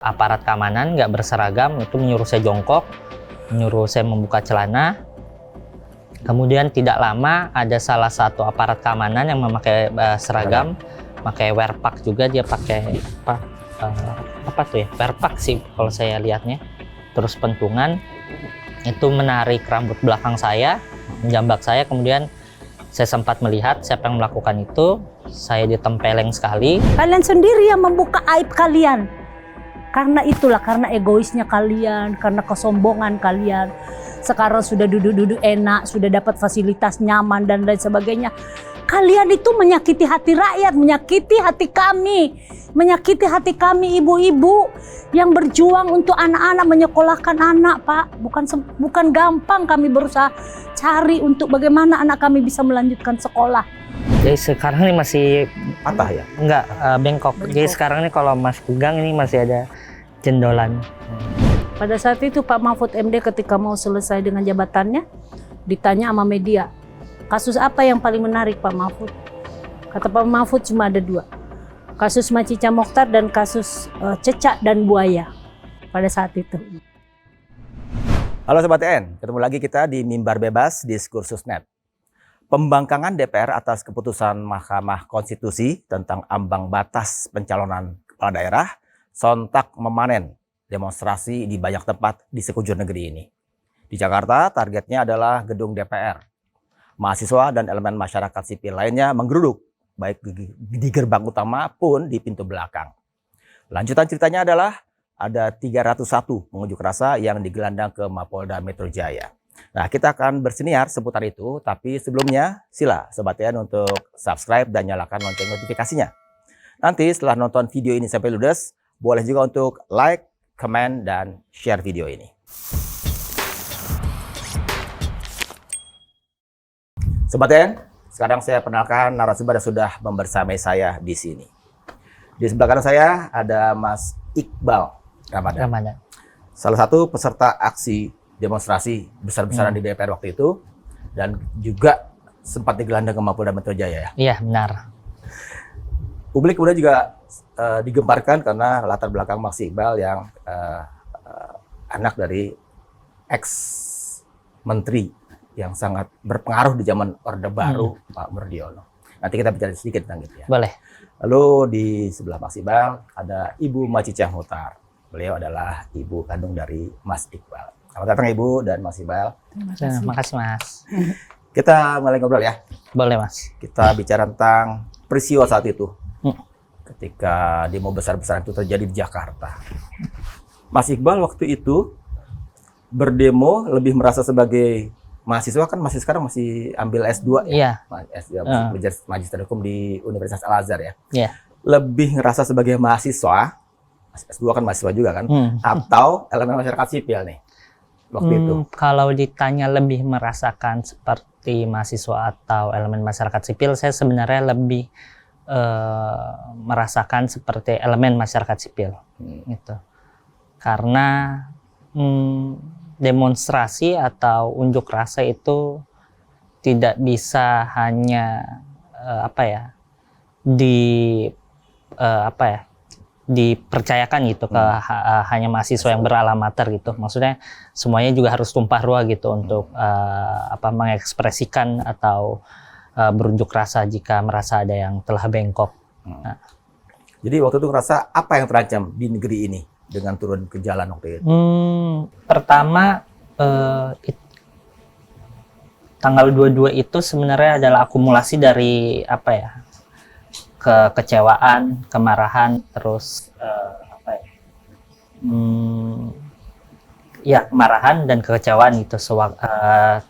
Aparat keamanan nggak berseragam itu menyuruh saya jongkok, menyuruh saya membuka celana. Kemudian tidak lama ada salah satu aparat keamanan yang memakai seragam, pakai wearpack juga, dia pakai apa tuh ya, wearpack sih kalau saya lihatnya. Terus pentungan itu menarik rambut belakang saya, menjambak saya. Kemudian saya sempat melihat siapa yang melakukan itu. Saya ditempeleng sekali. Kalian sendiri yang membuka aib kalian. Karena itulah, karena egoisnya kalian, karena kesombongan kalian. Sekarang sudah duduk-duduk enak, sudah dapat fasilitas nyaman dan lain sebagainya. Kalian itu menyakiti hati rakyat, menyakiti hati kami ibu-ibu yang berjuang untuk anak-anak, menyekolahkan anak, Pak. Bukan gampang kami berusaha cari untuk bagaimana anak kami bisa melanjutkan sekolah. Jadi sekarang ini masih patah ya? Enggak, bengkok. Jadi sekarang ini kalau Mas pegang ini masih ada jendolan. Pada saat itu Pak Mahfud MD ketika mau selesai dengan jabatannya, ditanya sama media, kasus apa yang paling menarik Pak Mahfud? Kata Pak Mahfud cuma ada 2. Kasus Macica Mokhtar dan kasus cecak dan buaya pada saat itu. Halo Sobat TN, ketemu lagi kita di Mimbar Bebas Diskursus.net. Pembangkangan DPR atas keputusan Mahkamah Konstitusi tentang ambang batas pencalonan kepala daerah sontak memanen demonstrasi di banyak tempat di sekujur negeri ini. Di Jakarta, targetnya adalah gedung DPR. Mahasiswa dan elemen masyarakat sipil lainnya menggeruduk, baik di gerbang utama pun di pintu belakang. Lanjutan ceritanya adalah ada 301 pengunjuk rasa yang digelandang ke Mapolda Metro Jaya. Nah, kita akan bersiniar seputar itu, tapi sebelumnya sila Sobat TN untuk subscribe dan nyalakan lonceng notifikasinya. Nanti setelah nonton video ini sampai ludes, boleh juga untuk like, comment, dan share video ini. Sobat TN, sekarang saya perkenalkan narasumber yang sudah membersamai saya di sini. Di sebelah kanan saya ada Mas Iqbal Ramadan. Salah satu peserta aksi demonstrasi besar-besaran di DPR waktu itu, dan juga sempat digelandang ke Mapolda Metro Jaya ya? Iya, benar. Publik kemudian juga digemparkan karena latar belakang Mas Iqbal yang anak dari ex-menteri yang sangat berpengaruh di zaman Orde Baru, Pak Murdiono. Nanti kita bicara sedikit tentang itu ya. Boleh. Lalu di sebelah Mas Iqbal ada Ibu Macica Mokhtar. Beliau adalah ibu kandung dari Mas Iqbal. Selamat datang Ibu dan Mas Iqbal. Terima kasih Mas. Kita mulai ngobrol ya. Boleh Mas. Kita bicara tentang peristiwa saat itu. Ketika demo besar-besaran itu terjadi di Jakarta. Mas Iqbal waktu itu berdemo lebih merasa sebagai mahasiswa, kan masih sekarang masih ambil S2 ya? Iya. S2 Magister Hukum di Universitas Al-Azhar ya? Iya. Lebih ngerasa sebagai mahasiswa, S2 kan mahasiswa juga kan? Atau elemen masyarakat sipil nih? Waktu itu. Kalau ditanya lebih merasakan seperti mahasiswa atau elemen masyarakat sipil, saya sebenarnya lebih merasakan seperti elemen masyarakat sipil, gitu. Karena demonstrasi atau unjuk rasa itu tidak bisa hanya dipercayakan gitu ke hanya mahasiswa yang beralamater gitu. Maksudnya semuanya juga harus tumpah ruah gitu untuk mengekspresikan atau berunjuk rasa jika merasa ada yang telah bengkok. Nah. Jadi waktu itu ngerasa apa yang terancam di negeri ini dengan turun ke jalan waktu itu? Pertama, tanggal 22 itu sebenarnya adalah akumulasi dari kekecewaan, kemarahan, terus kemarahan dan kekecewaan itu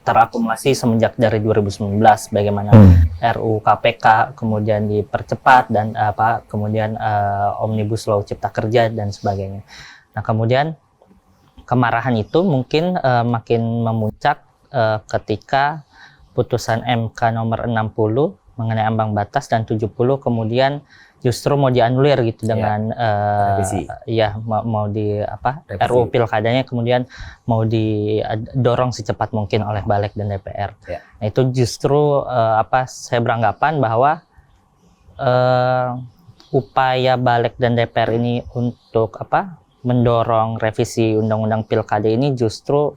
terakumulasi semenjak dari 2019, bagaimana RUU KPK kemudian dipercepat dan kemudian Omnibus Law Cipta Kerja dan sebagainya. Nah, kemudian kemarahan itu mungkin makin memuncak ketika putusan MK nomor 60 mengenai ambang batas dan 70 kemudian justru mau dianulir gitu dengan mau di RUU Pilkadanya kemudian mau didorong secepat mungkin oleh Balik dan DPR. Nah, itu justru saya beranggapan bahwa upaya Balik dan DPR ini untuk mendorong revisi undang-undang pilkada ini justru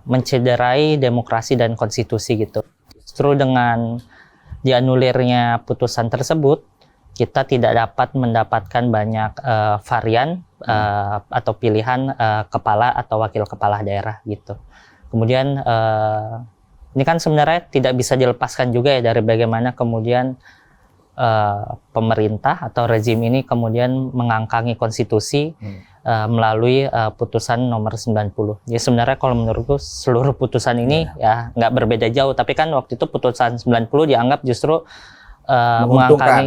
mencederai demokrasi dan konstitusi gitu. Justru dengan dianulirnya putusan tersebut, kita tidak dapat mendapatkan banyak varian atau pilihan kepala atau wakil kepala daerah gitu. Kemudian ini kan sebenarnya tidak bisa dilepaskan juga ya dari bagaimana kemudian pemerintah atau rezim ini kemudian mengangkangi konstitusi melalui putusan nomor 90. Jadi sebenarnya kalau menurutku seluruh putusan ini ya nggak berbeda jauh, tapi kan waktu itu putusan 90 dianggap justru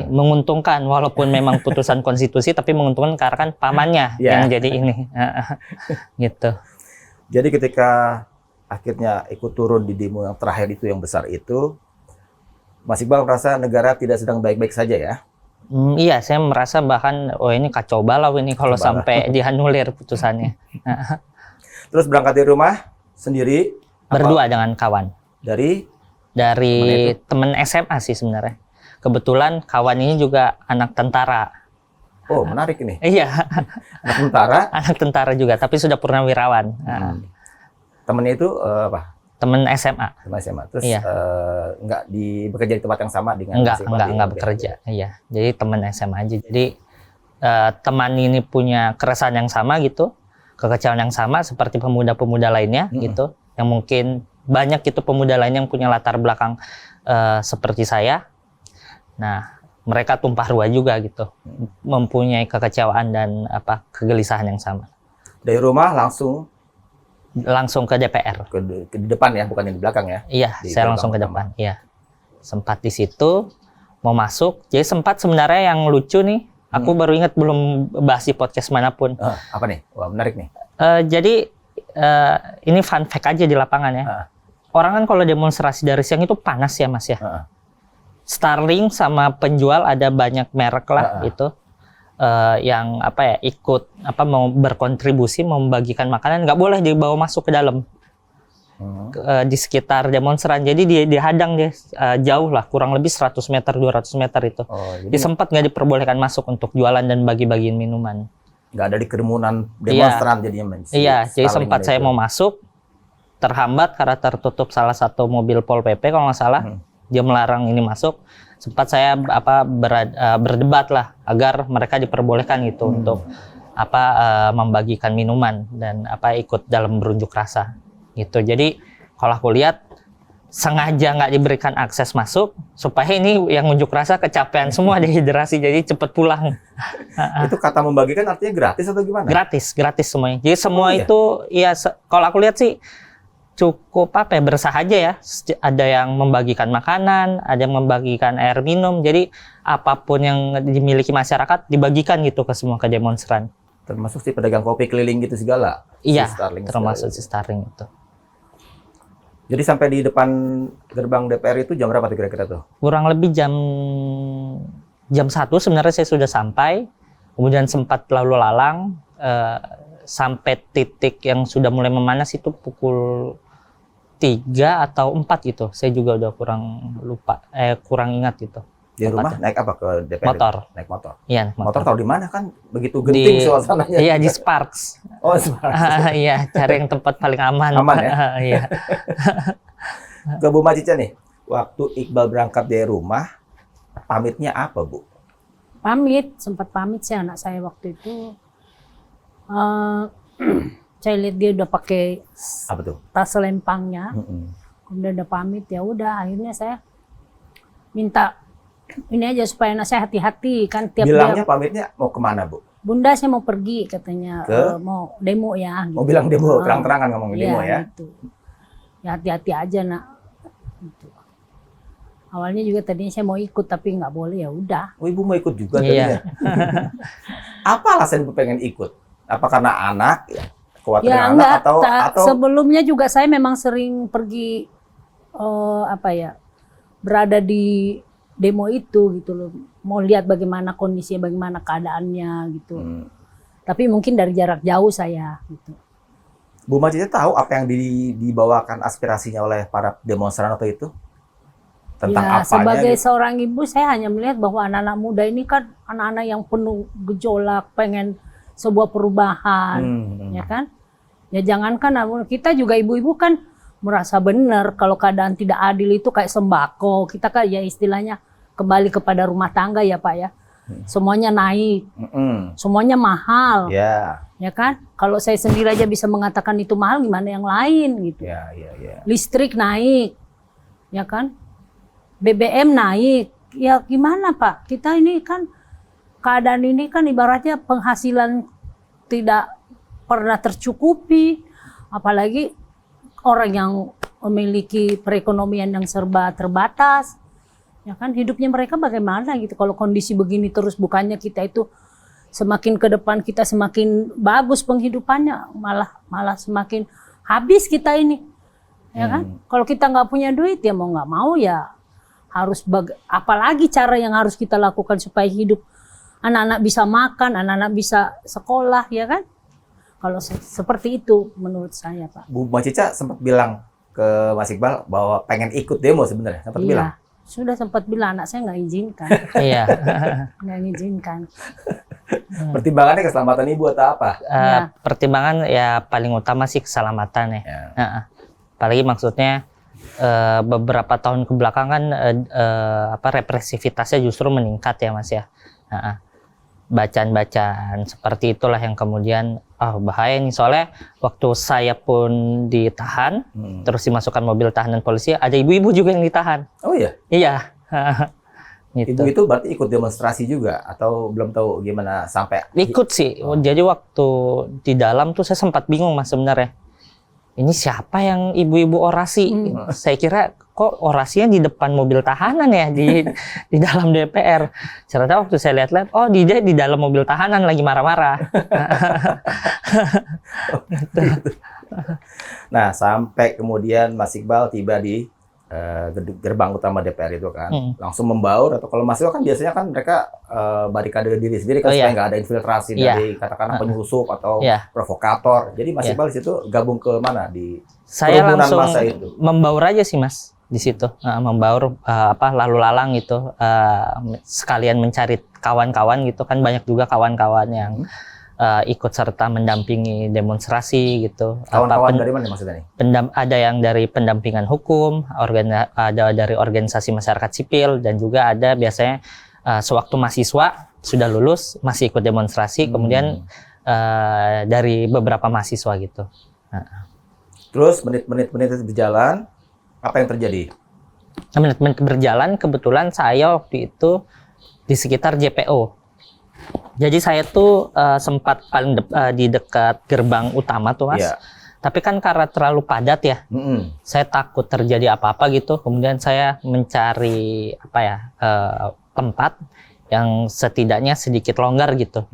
menguntungkan walaupun memang putusan konstitusi, tapi menguntungkan karena kan pamannya yang jadi ini gitu. Jadi ketika akhirnya ikut turun di demo yang terakhir itu, yang besar itu, Mas Iqbal merasa negara tidak sedang baik-baik saja ya? Iya, saya merasa bahkan ini kacau balau ini kalau sampai dianulir putusannya. Terus berangkat dari rumah sendiri? Berdua dengan kawan. Dari teman SMA sih sebenarnya. Kebetulan kawan ini juga anak tentara. Oh, menarik ini. Iya. Anak tentara? Anak tentara juga, tapi sudah purnawirawan. Temennya itu apa? Teman SMA. Teman SMA. Terus iya. Nggak bekerja di tempat yang sama dengan enggak bekerja. Iya. Jadi teman SMA aja. Jadi teman ini punya keresahan yang sama gitu, kekecewaan yang sama seperti pemuda-pemuda lainnya gitu, yang mungkin banyak itu pemuda lain yang punya latar belakang seperti saya. Nah, mereka tumpah ruah juga gitu, mempunyai kekecewaan dan kegelisahan yang sama. Dari rumah langsung ke DPR. Ke depan ya, bukan yang di belakang ya? Iya, saya langsung ke depan. Iya. Sempat di situ mau masuk. Jadi sempat sebenarnya yang lucu nih, aku baru ingat belum bahas di podcast manapun. Apa nih? Wah, menarik nih. Jadi ini fun fact aja di lapangan ya. Orang kan kalau demonstrasi dari siang itu panas ya, Mas ya. Starling sama penjual ada banyak merek lah itu. Yang ikut mau berkontribusi membagikan makanan, nggak boleh dibawa masuk ke dalam di sekitar demonstran. Jadi dihadang dia jauh lah, kurang lebih 100 meter 200 meter itu. Jadi sempat nggak diperbolehkan masuk untuk jualan dan bagi-bagiin minuman. Nggak ada di kerumunan demonstran jadinya. Iya, jadi sempat saya mau masuk, terhambat karena tertutup salah satu mobil Pol PP kalau nggak salah. Dia melarang ini masuk. Sempat saya berdebat lah agar mereka diperbolehkan gitu untuk membagikan minuman dan ikut dalam berunjuk rasa gitu. Jadi kalau aku lihat sengaja nggak diberikan akses masuk supaya ini yang unjuk rasa kecapean semua, dehidrasi, jadi cepet pulang. Itu kata membagikan artinya gratis atau gimana? Gratis semuanya. Jadi semua itu ya kalau aku lihat sih cukup bersahaja ya. Ada yang membagikan makanan, ada yang membagikan air minum. Jadi apapun yang dimiliki masyarakat dibagikan gitu ke semua demonstran. Termasuk si pedagang kopi keliling gitu segala. Iya, termasuk si Starling itu. Jadi sampai di depan gerbang DPR itu jam berapa tuh kira-kira tuh? Kurang lebih jam 1 sebenarnya saya sudah sampai. Kemudian sempat lalu lalang sampai titik yang sudah mulai memanas itu pukul 3 atau 4 gitu. Saya juga udah kurang ingat gitu. Di rumah naik apa ke DPR? Motor. Naik motor. Iya, naik motor. Motor tahu di mana kan? Begitu genting suasananya. Iya, di Sparks. Oh, Sparks. Iya, cari yang tempat paling aman. Aman ya? Iya. Ke Bu Macica nih, waktu Iqbal berangkat dari rumah, pamitnya apa, Bu? Sempat pamit sih anak saya waktu itu. Saya lihat dia udah pakai apa tuh? Tas selempangnya. Kemudian udah pamit, ya udah akhirnya saya minta ini aja supaya anak saya hati-hati kan tiap bilangnya pamitnya mau kemana, Bu? Bunda saya mau pergi katanya, mau demo ya. Gitu. Mau bilang demo, terang-terangan ngomong demo ya. Gitu. Ya hati-hati aja nak. Gitu. Awalnya juga tadinya saya mau ikut tapi nggak boleh, ya udah. Oh, Ibu mau ikut juga tadinya. Apa alasan Ibu pengen ikut? Apa karena anak ya? Khawatir ya, anak atau sebelumnya juga saya memang sering pergi berada di demo itu gitu loh. Mau lihat bagaimana kondisinya, bagaimana keadaannya gitu. Tapi mungkin dari jarak jauh saya gitu. Bu Macica tahu apa yang dibawakan aspirasinya oleh para demonstran waktu itu? Tentang apanya? Sebagai seorang ibu saya hanya melihat bahwa anak-anak muda ini kan anak-anak yang penuh gejolak, pengen sebuah perubahan, ya kan? Ya jangankan kita juga ibu-ibu kan merasa benar kalau keadaan tidak adil itu kayak sembako. Kita kan ya istilahnya kembali kepada rumah tangga ya Pak ya. Semuanya naik, semuanya mahal, ya kan? Kalau saya sendiri aja bisa mengatakan itu mahal, gimana yang lain gitu? Listrik naik, ya kan? BBM naik, ya gimana Pak? Kita ini kan keadaan ini kan ibaratnya penghasilan tidak pernah tercukupi, apalagi orang yang memiliki perekonomian yang serba terbatas. Ya kan, hidupnya mereka bagaimana gitu kalau kondisi begini terus, bukannya kita itu semakin ke depan kita semakin bagus penghidupannya, malah semakin habis kita ini, ya kan? Kalau kita nggak punya duit ya mau nggak mau ya harus apalagi cara yang harus kita lakukan supaya hidup anak-anak bisa makan, anak-anak bisa sekolah, ya kan? Kalau seperti itu menurut saya Pak. Bu Cica sempat bilang ke Mas Iqbal bahwa pengen ikut demo sebenarnya, sempat bilang. Sudah sempat bilang, anak saya nggak izinkan. Iya. Nggak izinkan. Pertimbangannya keselamatan ibu atau apa? Pertimbangan ya paling utama sih keselamatan ya. Apalagi maksudnya beberapa tahun kebelakang kan represivitasnya justru meningkat ya Mas ya. Bacaan-bacaan seperti itulah yang kemudian bahaya nih, soalnya waktu saya pun ditahan terus dimasukkan mobil tahanan polisi, ada ibu-ibu juga yang ditahan. Oh iya? Iya. Gitu. Ibu itu berarti ikut demonstrasi juga atau belum tahu gimana sampai? Ikut sih. Jadi waktu di dalam tuh saya sempat bingung Mas sebenarnya. Ini siapa yang ibu-ibu orasi? Saya kira kok orasinya di depan mobil tahanan ya di dalam DPR. Ternyata waktu saya lihat-lihat, oh dia di dalam mobil tahanan lagi marah-marah. Nah, sampai kemudian Mas Iqbal tiba di gerbang utama DPR itu kan, langsung membaur, atau kalau mahasiswa kan biasanya kan mereka barikade diri sendiri kan supaya nggak ada infiltrasi dari katakanlah penyusup atau provokator. Jadi Mas Iqbal di situ gabung ke mana di saya kerumunan langsung massa itu? Membaur aja sih Mas di situ, membaur lalu lalang gitu, sekalian mencari kawan-kawan gitu kan, banyak juga kawan-kawan yang ikut serta mendampingi demonstrasi gitu. Kawan-kawan dari mana maksudnya nih? Ada yang dari pendampingan hukum, ada dari organisasi masyarakat sipil, dan juga ada biasanya sewaktu mahasiswa sudah lulus masih ikut demonstrasi, kemudian dari beberapa mahasiswa gitu. Terus menit-menit berjalan, apa yang terjadi? Menit-menit berjalan, kebetulan saya waktu itu di sekitar JPO. Jadi saya tuh sempat paling di dekat gerbang utama tuh Mas. Tapi kan karena terlalu padat ya, saya takut terjadi apa-apa gitu. Kemudian saya mencari tempat yang setidaknya sedikit longgar gitu.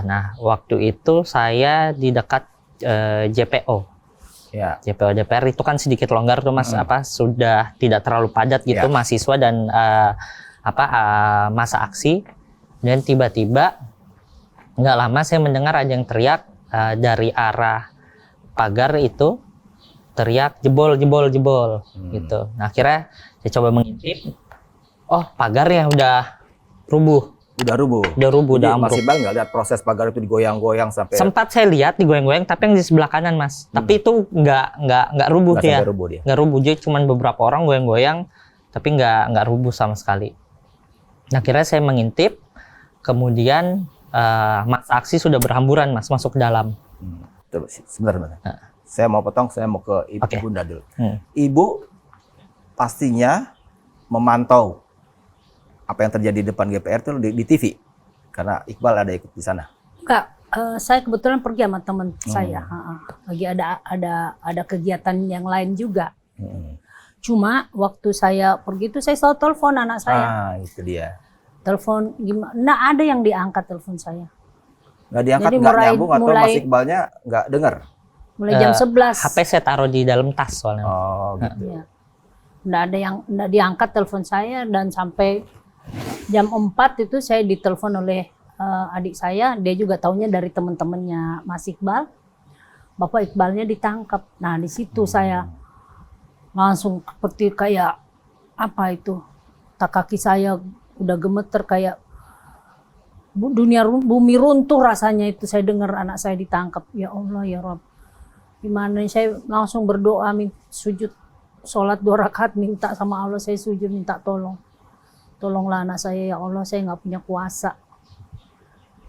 Nah, waktu itu saya di dekat JPO. JPO DPR itu kan sedikit longgar tuh Mas, sudah tidak terlalu padat gitu mahasiswa dan masa aksi. Dan tiba-tiba nggak lama saya mendengar ada yang teriak dari arah pagar itu, teriak jebol gitu. Nah, akhirnya saya coba mengintip, oh pagarnya udah rubuh. Udah ambruk. Mas Iqbal nggak lihat proses pagar itu digoyang-goyang sampai? Sempat saya lihat digoyang-goyang, tapi yang di sebelah kanan Mas. Tapi itu nggak rubuh dia. Nggak rubuh, jadi cuma beberapa orang goyang-goyang, tapi nggak rubuh sama sekali. Nah, akhirnya saya mengintip, kemudian masa aksi sudah berhamburan Mas masuk ke dalam. Sebentar. Saya mau potong, saya mau ke Ibu Bunda dulu. Ibu pastinya memantau apa yang terjadi di depan GPR itu di TV, karena Iqbal ada ikut di sana. Enggak, saya kebetulan pergi sama teman saya. Lagi ada kegiatan yang lain juga. Cuma waktu saya pergi itu saya selalu telepon anak saya. Itu dia. Telepon gimana? Nah, ada yang diangkat telepon saya. Nggak diangkat, nggak nyambung, atau Mas Iqbalnya nggak dengar? Mulai jam 11. HP saya taruh di dalam tas soalnya. Oh gitu. Ya. Nggak diangkat telepon saya, dan sampai jam 4 itu saya ditelepon oleh adik saya. Dia juga taunya dari teman-temannya Mas Iqbal. Bapak Iqbalnya ditangkap. Nah, di situ saya langsung seperti kayak apa itu? Tak kaki saya udah gemeter, kayak bumi runtuh rasanya itu saya dengar anak saya ditangkap. Ya Allah ya Rabb. Gimana saya langsung berdoa, sujud sholat 2 rakaat, minta sama Allah, saya sujud minta tolong. Tolonglah anak saya ya Allah, saya nggak punya kuasa.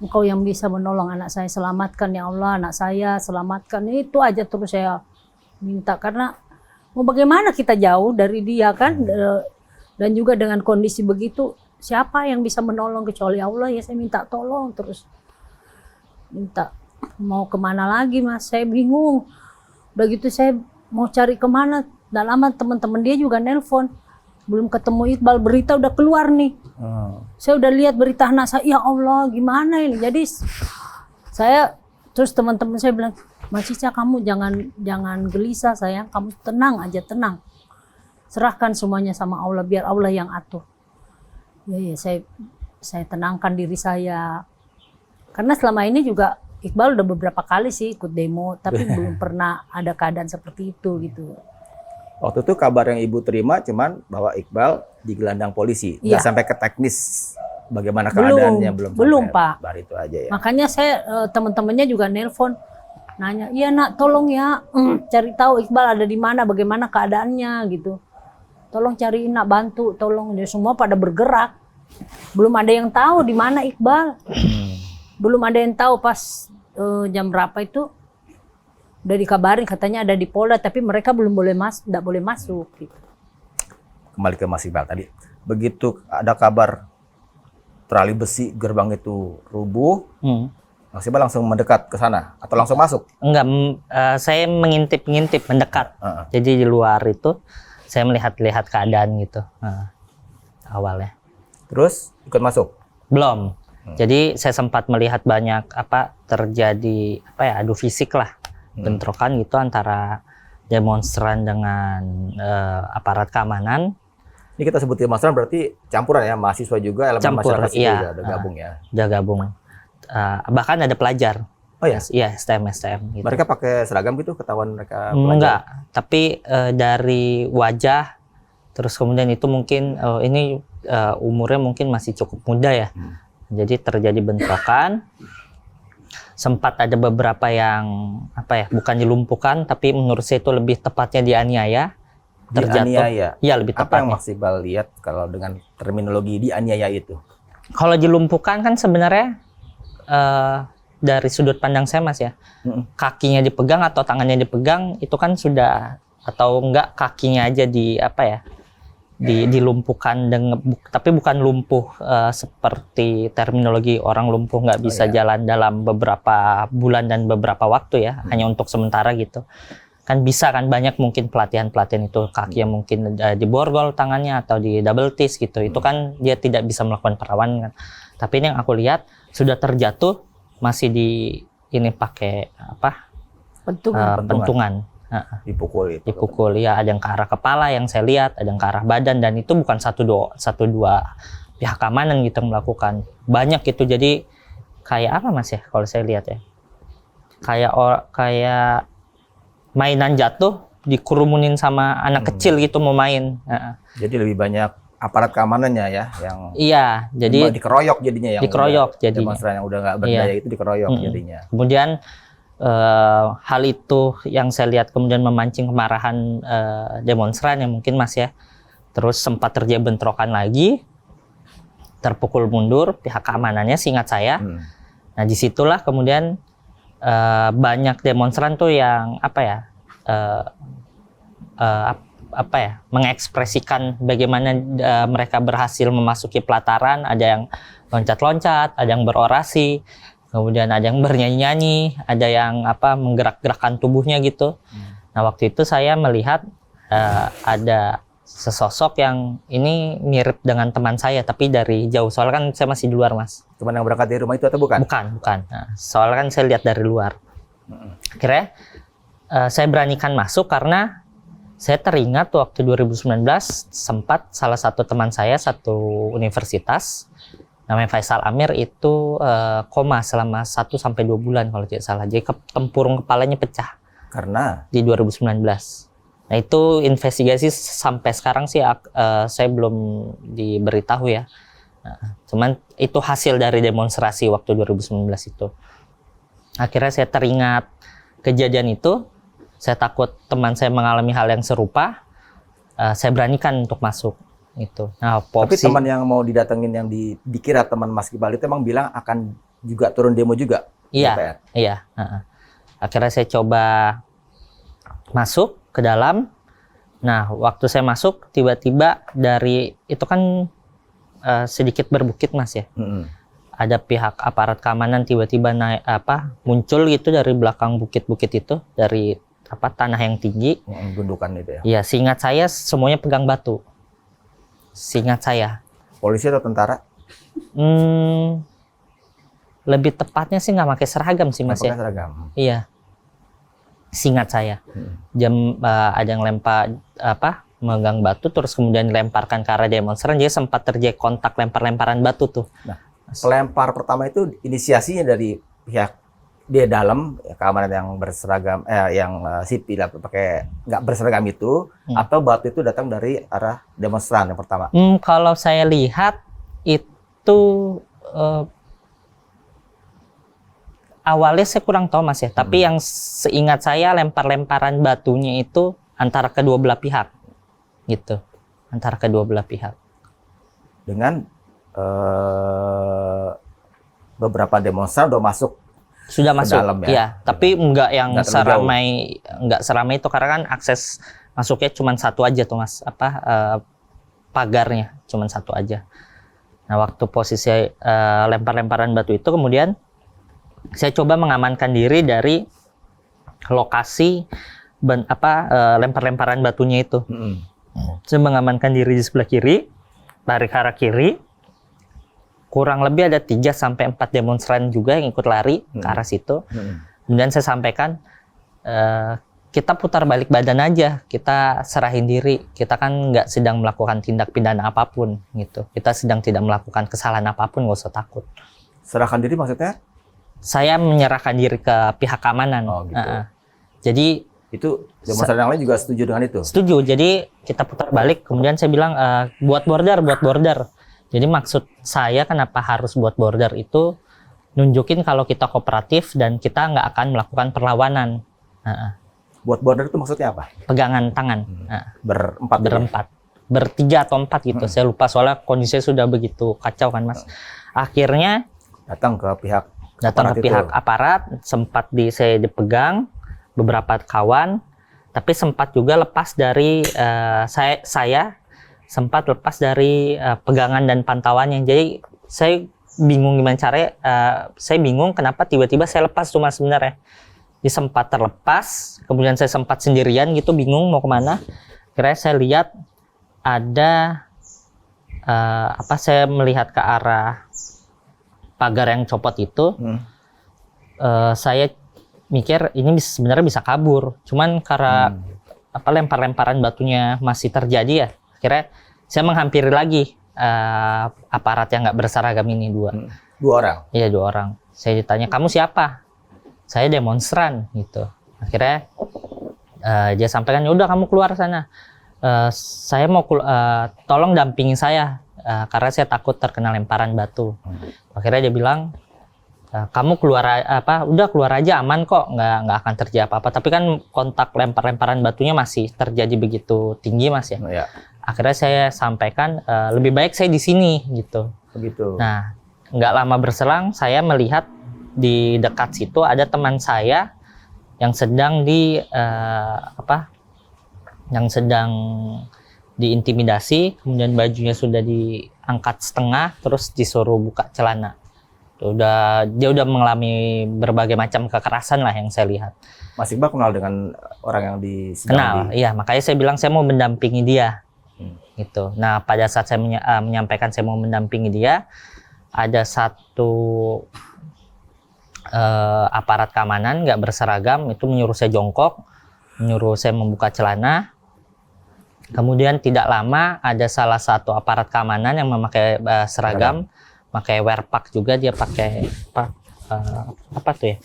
Engkau yang bisa menolong anak saya, selamatkan ya Allah anak saya, selamatkan. Itu aja terus saya minta, karena mau bagaimana kita jauh dari dia kan, dan juga dengan kondisi begitu, siapa yang bisa menolong kecuali Allah ya. Saya minta tolong terus, minta mau kemana lagi Mas, saya bingung. Udah gitu saya mau cari kemana, dan lama teman-teman dia juga nelpon, belum ketemu Iqbal, berita udah keluar nih. Saya udah lihat berita anak saya, ya Allah gimana ini. Jadi saya terus teman-teman saya bilang, Mas Cica kamu jangan gelisah sayang, kamu tenang aja, tenang. Serahkan semuanya sama Allah, biar Allah yang atur. Ya saya tenangkan diri saya. Karena selama ini juga Iqbal udah beberapa kali sih ikut demo, tapi belum pernah ada keadaan seperti itu gitu. Waktu itu kabar yang Ibu terima cuman bahwa Iqbal digelandang polisi, nggak sampai ke teknis bagaimana keadaannya, belum Pak. Bar itu aja ya. Makanya saya teman-temannya juga nelpon, nanya, iya nak tolong ya cari tahu Iqbal ada di mana, bagaimana keadaannya gitu. Tolong cariin nak, bantu, tolong. Dia semua pada bergerak. Belum ada yang tahu di mana Iqbal. Belum ada yang tahu pas jam berapa itu. Udah dikabarin katanya ada di Polda, tapi mereka belum boleh nggak boleh masuk. Gitu. Kembali ke Mas Iqbal tadi, begitu ada kabar trali besi gerbang itu rubuh, Mas Iqbal langsung mendekat ke sana atau langsung masuk? Enggak, saya mengintip mendekat. Jadi di luar itu saya melihat keadaan gitu awalnya. Terus ikut masuk? Belum. Jadi saya sempat melihat banyak terjadi adu fisik lah. Bentrokan gitu antara demonstran dengan aparat keamanan. Ini kita sebut demonstran berarti campuran ya, mahasiswa juga, elemen masyarakat sipil juga ada gabung ya. Udah gabung. Bahkan ada pelajar. Oh ya? Iya, STM gitu. Mereka pakai seragam gitu, ketahuan mereka pelajar? Enggak, tapi dari wajah, terus kemudian itu mungkin ini umurnya mungkin masih cukup muda ya. Jadi terjadi bentrokan. Sempat ada beberapa yang bukan dilumpuhkan, tapi menurut saya itu lebih tepatnya dianiaya. Dianiaya? Iya, lebih tepatnya. Apa yang Mas Iqbal lihat kalau dengan terminologi dianiaya itu? Kalau dilumpuhkan kan sebenarnya dari sudut pandang saya Mas ya, kakinya dipegang atau tangannya dipegang itu kan sudah, atau enggak kakinya aja dilumpuhkan tapi bukan lumpuh seperti terminologi orang lumpuh nggak bisa jalan dalam beberapa bulan dan beberapa waktu ya, hanya untuk sementara gitu. Kan bisa kan, banyak mungkin pelatihan itu kakinya mungkin diborgol tangannya atau di double twist gitu. Itu kan dia tidak bisa melakukan perawanan kan. Tapi ini yang aku lihat sudah terjatuh, masih pakai pentungan. Dipukul ya, ada yang ke arah kepala yang saya lihat, ada yang ke arah badan, dan itu bukan satu dua pihak keamanan gitu yang melakukan, banyak itu. Jadi kayak apa Mas ya kalau saya lihat ya, kayak mainan jatuh dikerumunin sama anak kecil gitu mau main. Jadi lebih banyak aparat keamanannya ya yang jadi dikeroyok jadinya, yang demonstran yang udah nggak berdaya itu dikeroyok jadinya. Kemudian hal itu yang saya lihat kemudian memancing kemarahan demonstran yang mungkin Mas ya. Terus sempat terjadi bentrokan lagi, terpukul mundur pihak keamanannya seingat saya. Nah disitulah kemudian banyak demonstran tuh yang mengekspresikan bagaimana mereka berhasil memasuki pelataran. Ada yang loncat-loncat, ada yang berorasi, kemudian ada yang bernyanyi-nyanyi, ada yang menggerak-gerakkan tubuhnya gitu. Nah waktu itu saya melihat ada sesosok yang ini mirip dengan teman saya, tapi dari jauh, soalnya kan saya masih di luar Mas. Teman yang berangkat dari rumah itu atau bukan? Bukan. Nah, soalnya kan saya lihat dari luar. Akhirnya saya beranikan masuk karena saya teringat waktu 2019 sempat salah satu teman saya satu universitas, namanya Faisal Amir, itu koma selama 1-2 bulan kalau tidak salah. Jadi tempurung kepalanya pecah. Karena? Di 2019. Nah itu investigasi sampai sekarang sih saya belum diberitahu ya. Nah, cuman itu hasil dari demonstrasi waktu 2019 itu. Akhirnya saya teringat kejadian itu, saya takut teman saya mengalami hal yang serupa, saya beranikan untuk masuk itu. Nah, Tapi teman yang mau didatengin yang dikira teman Mas Iqbal itu emang bilang akan juga turun demo juga? Iya, DPR? iya. Akhirnya saya coba masuk ke dalam. Nah, waktu saya masuk, tiba-tiba dari itu kan sedikit berbukit, Mas ya. Ada pihak aparat keamanan tiba-tiba naik muncul gitu dari belakang bukit-bukit itu, dari tanah yang tinggi. Gundukan itu ya? Iya, seingat saya semuanya pegang batu. Seingat saya. Polisi atau tentara? Lebih tepatnya sih nggak pakai seragam sih, Mas ya. Seragam. Iya. Seingat saya. Ada yang megang batu terus kemudian dilemparkan ke arah demonstran, jadi sempat terjadi kontak lempar-lemparan batu tuh. Nah, pelempar pertama itu inisiasinya dari pihak dia dalam keamanan yang berseragam, sipil pakai nggak berseragam itu, atau batu itu datang dari arah demonstran yang pertama? Kalau saya lihat itu awalnya saya kurang tahu, Mas ya, tapi yang seingat saya lempar-lemparan batunya itu antara kedua belah pihak, gitu, antara kedua belah pihak. Dengan beberapa demonstran udah masuk. Sudah masuk, dalam, ya? Iya. Tapi nggak nggak seramai itu karena kan akses masuknya cuma satu aja tuh, Mas, pagarnya cuma satu aja. Nah, waktu posisi lempar-lemparan batu itu kemudian saya coba mengamankan diri dari lokasi lempar-lemparan batunya itu. Saya mengamankan diri di sebelah kiri, lari ke arah kiri. Kurang lebih ada 3-4 demonstran juga yang ikut lari ke arah situ. Kemudian saya sampaikan, kita putar balik badan aja, kita serahin diri. Kita kan nggak sedang melakukan tindak pidana apapun, gitu. Kita sedang tidak melakukan kesalahan apapun, nggak usah takut. Serahkan diri maksudnya? Saya menyerahkan diri ke pihak keamanan. Oh, gitu. Jadi itu demonstran yang lain juga setuju dengan itu? Setuju. Jadi kita putar balik. Kemudian saya bilang buat border. Jadi maksud saya kenapa harus buat border itu nunjukin kalau kita kooperatif dan kita nggak akan melakukan perlawanan. Buat border itu maksudnya apa? Pegangan tangan. Berempat. Bertiga atau empat gitu. Saya lupa soalnya kondisinya sudah begitu kacau kan, Mas. Akhirnya datang ke pihak aparat, sempat saya dipegang beberapa kawan, tapi sempat juga lepas dari saya sempat lepas dari pegangan dan pantauannya. Jadi saya bingung gimana caranya, saya bingung kenapa tiba-tiba saya lepas tuh, Mas, sebenarnya. Jadi sempat terlepas, kemudian saya sempat sendirian gitu, bingung mau kemana. Akhirnya saya lihat ada saya melihat ke arah pagar yang copot itu. Saya mikir ini sebenarnya bisa kabur, cuman karena lempar-lemparan batunya masih terjadi ya, akhirnya saya menghampiri lagi aparat yang nggak berseragam ini dua orang. Iya, 2 orang. Saya ditanya, kamu siapa? Saya demonstran gitu. Akhirnya dia sampaikan, ya udah kamu keluar sana. Saya mau tolong dampingi saya karena saya takut terkena lemparan batu. Akhirnya dia bilang, kamu keluar udah keluar aja, aman kok, nggak akan terjadi apa-apa. Tapi kan kontak lempar-lemparan batunya masih terjadi begitu tinggi, Mas ya. Ya. Akhirnya saya sampaikan lebih baik saya di sini gitu. Begitu. Nah, nggak lama berselang saya melihat di dekat situ ada teman saya yang sedang diintimidasi, kemudian bajunya sudah diangkat setengah, terus disuruh buka celana. Dia udah mengalami berbagai macam kekerasan lah yang saya lihat. Mas Iqbal kenal dengan orang yang kenal, iya, makanya saya bilang saya mau mendampingi dia. Gitu. Nah, pada saat saya menyampaikan saya mau mendampingi dia, ada satu aparat keamanan nggak berseragam itu menyuruh saya jongkok, menyuruh saya membuka celana. Kemudian tidak lama ada salah satu aparat keamanan yang memakai seragam, pakai wearpack juga, dia pakai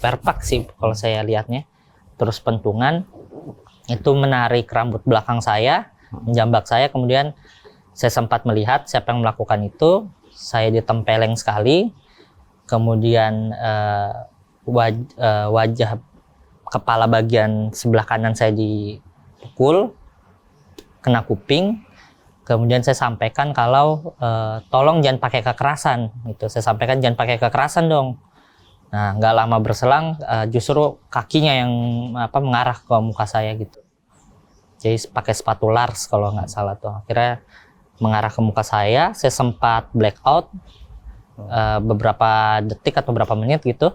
wearpack sih kalau saya lihatnya. Terus pentungan itu menarik rambut belakang saya, menjambak saya, kemudian saya sempat melihat siapa yang melakukan itu. saya ditempeleng sekali, kemudian wajah kepala bagian sebelah kanan saya dipukul, kena kuping. Kemudian saya sampaikan kalau tolong jangan pakai kekerasan, gitu. Saya sampaikan jangan pakai kekerasan dong. Nah, nggak lama berselang justru kakinya yang mengarah ke muka saya gitu. Jadi pakai sepatu Lars kalau nggak salah tuh. Akhirnya mengarah ke muka saya sempat blackout beberapa detik atau beberapa menit gitu.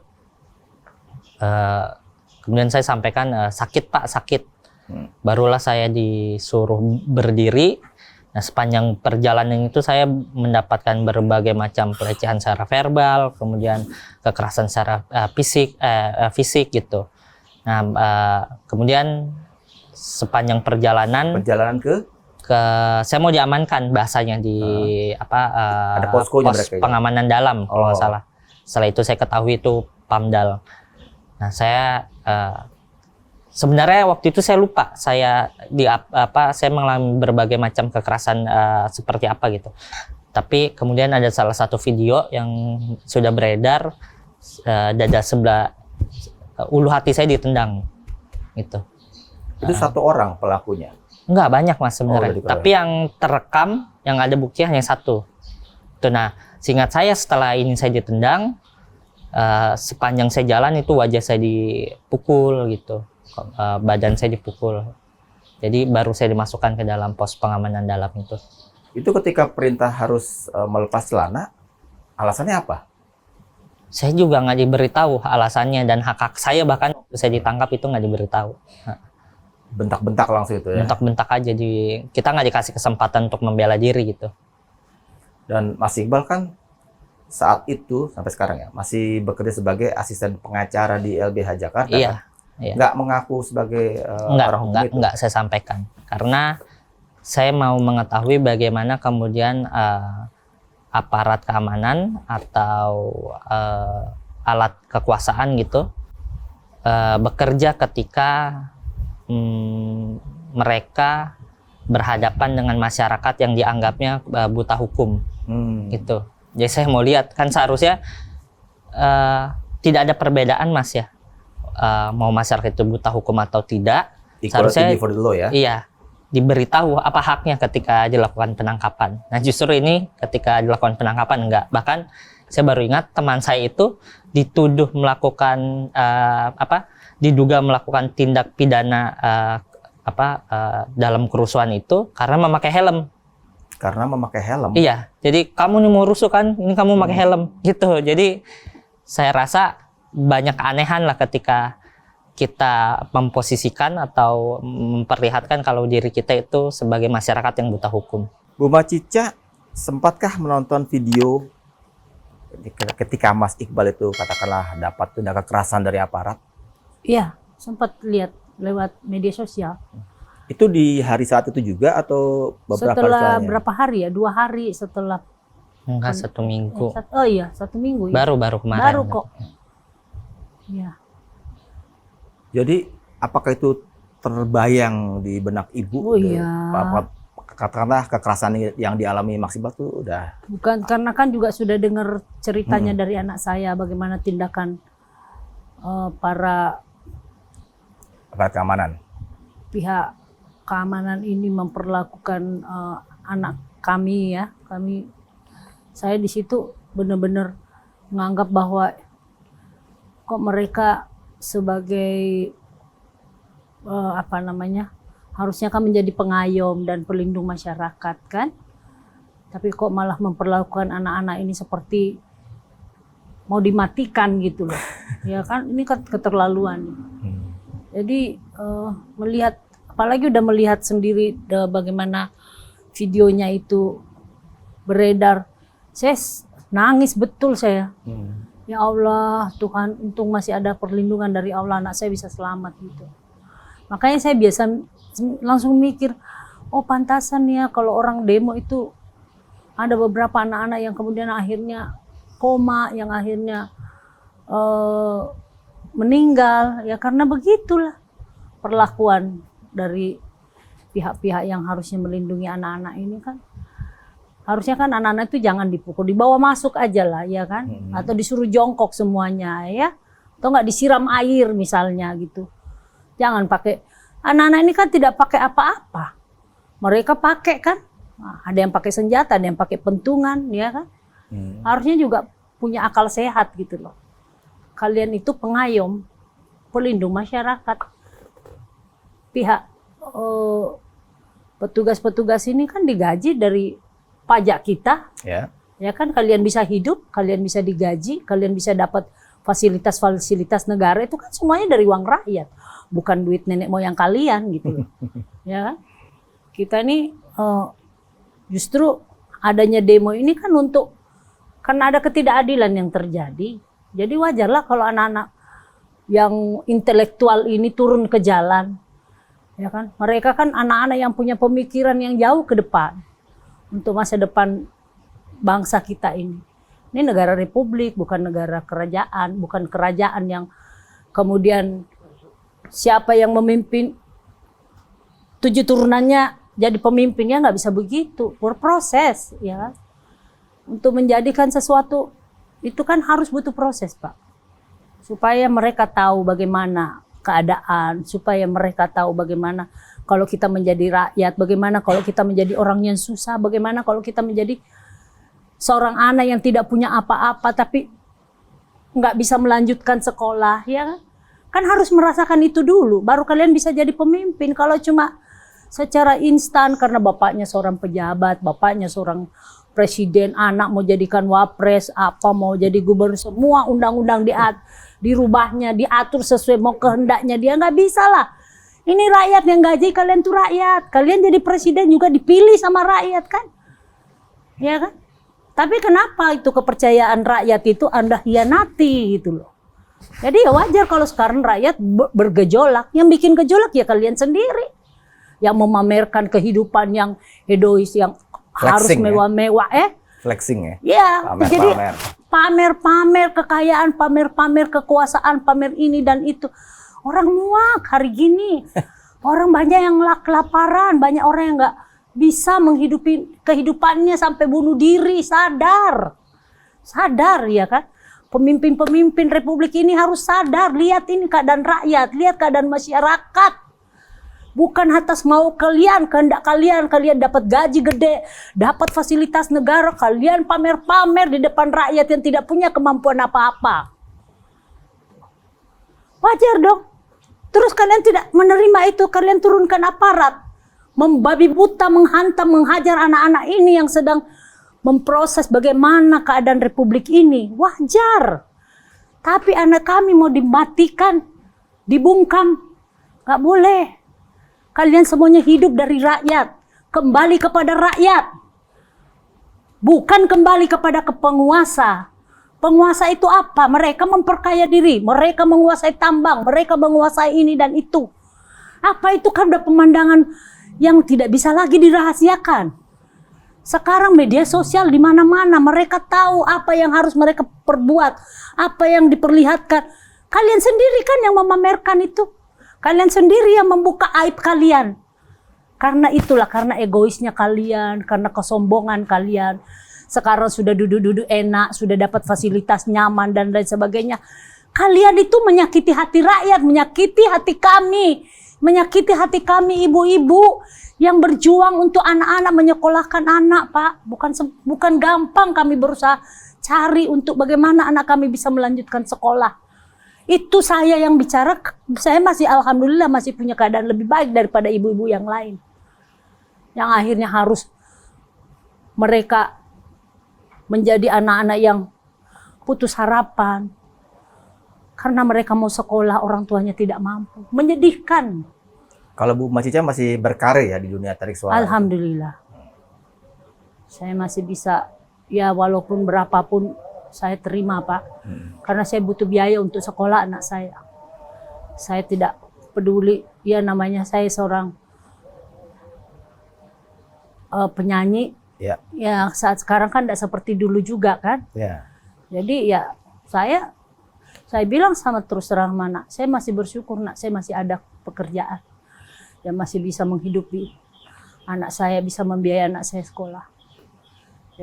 Kemudian saya sampaikan sakit Pak, sakit. Barulah saya disuruh berdiri. Nah, sepanjang perjalanan itu saya mendapatkan berbagai macam pelecehan secara verbal, kemudian kekerasan secara fisik gitu. Nah, kemudian sepanjang perjalanan ke saya mau diamankan bahasanya di ada poskonya pos pengamanan dalam kalau nggak salah. Setelah itu saya ketahui itu Pamdal. Nah, saya sebenarnya waktu itu saya lupa saya mengalami berbagai macam kekerasan seperti apa gitu. Tapi kemudian ada salah satu video yang sudah beredar, dada sebelah ulu hati saya ditendang gitu. Itu satu orang pelakunya? Enggak, banyak Mas sebenarnya. Tapi yang terekam, yang ada bukti hanya satu. Itu. Nah, seingat saya setelah ini saya ditendang, sepanjang saya jalan itu wajah saya dipukul gitu, badan saya dipukul. Jadi baru saya dimasukkan ke dalam pos pengamanan dalam itu. Itu ketika perintah harus melepas celana, alasannya apa? Saya juga nggak diberitahu alasannya, dan hak saya bahkan waktu saya ditangkap itu nggak diberitahu. Bentak-bentak langsung itu ya? Bentak-bentak aja, kita nggak dikasih kesempatan untuk membela diri gitu. Dan Mas Iqbal kan saat itu sampai sekarang ya masih bekerja sebagai asisten pengacara di LBH Jakarta. Iya. Kan? Iya. Nggak mengaku sebagai orang hukum itu? Nggak saya sampaikan. Karena saya mau mengetahui bagaimana kemudian aparat keamanan atau alat kekuasaan gitu bekerja ketika mereka berhadapan dengan masyarakat yang dianggapnya buta hukum gitu. Jadi saya mau lihat, kan seharusnya tidak ada perbedaan Mas ya, mau masyarakat itu buta hukum atau tidak, seharusnya for the law, ya? Iya, diberitahu apa haknya ketika dilakukan penangkapan. Nah justru ini ketika dilakukan penangkapan enggak. Bahkan saya baru ingat teman saya itu dituduh melakukan diduga melakukan tindak pidana dalam kerusuhan itu karena memakai helm. Karena memakai helm? Iya, jadi kamu nih mau rusuh kan, ini kamu memakai helm gitu. Jadi saya rasa banyak keanehan lah ketika kita memposisikan atau memperlihatkan kalau diri kita itu sebagai masyarakat yang buta hukum. Bu Macica, sempatkah menonton video ketika Mas Iqbal itu katakanlah dapat tindak kekerasan dari aparat? Iya, sempat lihat lewat media sosial. Itu di hari saat itu juga atau beberapa hari setelah berapa hari ya? 2 hari setelah. Enggak, 1 minggu. Oh iya, 1 minggu. Ya. Baru kemarin. Baru kok. Iya. Jadi apakah itu terbayang di benak Ibu? Oh iya. Katakanlah kekerasan yang dialami Mas Iqbal itu udah. Bukan, karena kan juga sudah dengar ceritanya dari anak saya bagaimana tindakan para keamanan. Pihak keamanan ini memperlakukan anak kami ya. Saya di situ benar-benar menganggap bahwa kok mereka sebagai harusnya kan menjadi pengayom dan pelindung masyarakat kan, tapi kok malah memperlakukan anak-anak ini seperti mau dimatikan gitu loh. Ya kan, ini kan keterlaluan. Jadi melihat, apalagi udah melihat sendiri bagaimana videonya itu beredar, saya nangis betul saya. Ya Allah, Tuhan, untung masih ada perlindungan dari Allah, anak saya bisa selamat gitu. Makanya saya biasa langsung mikir, oh pantasan ya kalau orang demo itu ada beberapa anak-anak yang kemudian akhirnya koma, yang akhirnya meninggal, ya karena begitulah perlakuan dari pihak-pihak yang harusnya melindungi anak-anak ini kan. Harusnya kan anak-anak itu jangan dipukul, dibawa masuk aja lah, ya kan? Atau disuruh jongkok semuanya, ya? Atau nggak disiram air misalnya gitu. Jangan pakai, anak-anak ini kan tidak pakai apa-apa. Mereka pakai kan, nah, ada yang pakai senjata, ada yang pakai pentungan, ya kan? Harusnya juga punya akal sehat gitu loh. Kalian itu pengayom, pelindung masyarakat. Pihak petugas-petugas ini kan digaji dari pajak kita, ya kan? Kalian bisa hidup, kalian bisa digaji, kalian bisa dapat fasilitas-fasilitas negara, itu kan semuanya dari uang rakyat, bukan duit nenek moyang kalian gitu loh. Ya kan? Kita ini justru adanya demo ini kan untuk, karena ada ketidakadilan yang terjadi. Jadi wajarlah kalau anak-anak yang intelektual ini turun ke jalan. Ya kan? Mereka kan anak-anak yang punya pemikiran yang jauh ke depan untuk masa depan bangsa kita ini. Ini negara republik, bukan negara kerajaan, bukan kerajaan yang kemudian siapa yang memimpin 7 turunannya jadi pemimpinnya, nggak bisa begitu. Berproses, ya. Untuk menjadikan sesuatu itu kan harus butuh proses, Pak. Supaya mereka tahu bagaimana keadaan, supaya mereka tahu bagaimana kalau kita menjadi rakyat, bagaimana kalau kita menjadi orang yang susah, bagaimana kalau kita menjadi seorang anak yang tidak punya apa-apa tapi nggak bisa melanjutkan sekolah, ya kan? Kan harus merasakan itu dulu, baru kalian bisa jadi pemimpin. Kalau cuma secara instan karena bapaknya seorang pejabat, bapaknya seorang presiden, anak mau jadikan wapres, apa mau jadi gubernur, semua undang-undang dirubahnya, diatur sesuai mau kehendaknya dia, nggak bisa lah. Ini rakyat yang gaji kalian tuh rakyat, kalian jadi presiden juga dipilih sama rakyat kan, ya kan? Tapi kenapa itu kepercayaan rakyat itu Anda hianati gitu loh. Jadi ya wajar kalau sekarang rakyat bergejolak. Yang bikin gejolak ya kalian sendiri. Yang memamerkan kehidupan yang hedois, yang harus mewah-mewah. Flexing ya? Ya, jadi pamer-pamer kekayaan, pamer-pamer kekuasaan, pamer ini dan itu. Orang muak hari gini. Orang banyak yang kelaparan, banyak orang yang nggak bisa menghidupi kehidupannya sampai bunuh diri. Sadar ya kan? Pemimpin-pemimpin republik ini harus sadar, lihat ini keadaan rakyat, lihat keadaan masyarakat. Bukan atas mau kalian, kehendak kalian dapat gaji gede, dapat fasilitas negara, kalian pamer-pamer di depan rakyat yang tidak punya kemampuan apa-apa. Wajar dong. Terus kalian tidak menerima itu, kalian turunkan aparat. Membabi buta, menghantam, menghajar anak-anak ini yang sedang memproses bagaimana keadaan republik ini. Wajar. Tapi anak kami mau dimatikan, dibungkam. Gak boleh. Kalian semuanya hidup dari rakyat. Kembali kepada rakyat. Bukan kembali kepada penguasa. Penguasa itu apa? Mereka memperkaya diri. Mereka menguasai tambang. Mereka menguasai ini dan itu. Apa itu kan udah pemandangan yang tidak bisa lagi dirahasiakan. Sekarang media sosial di mana-mana, mereka tahu apa yang harus mereka perbuat, apa yang diperlihatkan. Kalian sendiri kan yang memamerkan itu. Kalian sendiri yang membuka aib kalian. Karena itulah, karena egoisnya kalian, karena kesombongan kalian. Sekarang sudah duduk-duduk enak, sudah dapat fasilitas nyaman dan lain sebagainya. Kalian itu menyakiti hati rakyat, menyakiti hati kami. Menyakiti hati kami ibu-ibu yang berjuang untuk anak-anak, menyekolahkan anak, Pak. Bukan gampang kami berusaha cari untuk bagaimana anak kami bisa melanjutkan sekolah. Itu saya yang bicara, saya masih alhamdulillah masih punya keadaan lebih baik daripada ibu-ibu yang lain. Yang akhirnya harus mereka menjadi anak-anak yang putus harapan. Karena mereka mau sekolah, orang tuanya tidak mampu. Menyedihkan. Kalau Bu Macica masih berkarir ya di dunia tarik suara? Alhamdulillah. Saya masih bisa, ya walaupun berapapun saya terima, Pak. Karena saya butuh biaya untuk sekolah anak saya. Saya tidak peduli, ya namanya saya seorang penyanyi. Ya. Ya saat sekarang kan tidak seperti dulu juga kan. Ya. Jadi ya saya bilang sama terus terang mana, saya masih bersyukur nak, saya masih ada pekerjaan yang masih bisa menghidupi anak saya, bisa membiayai anak saya sekolah.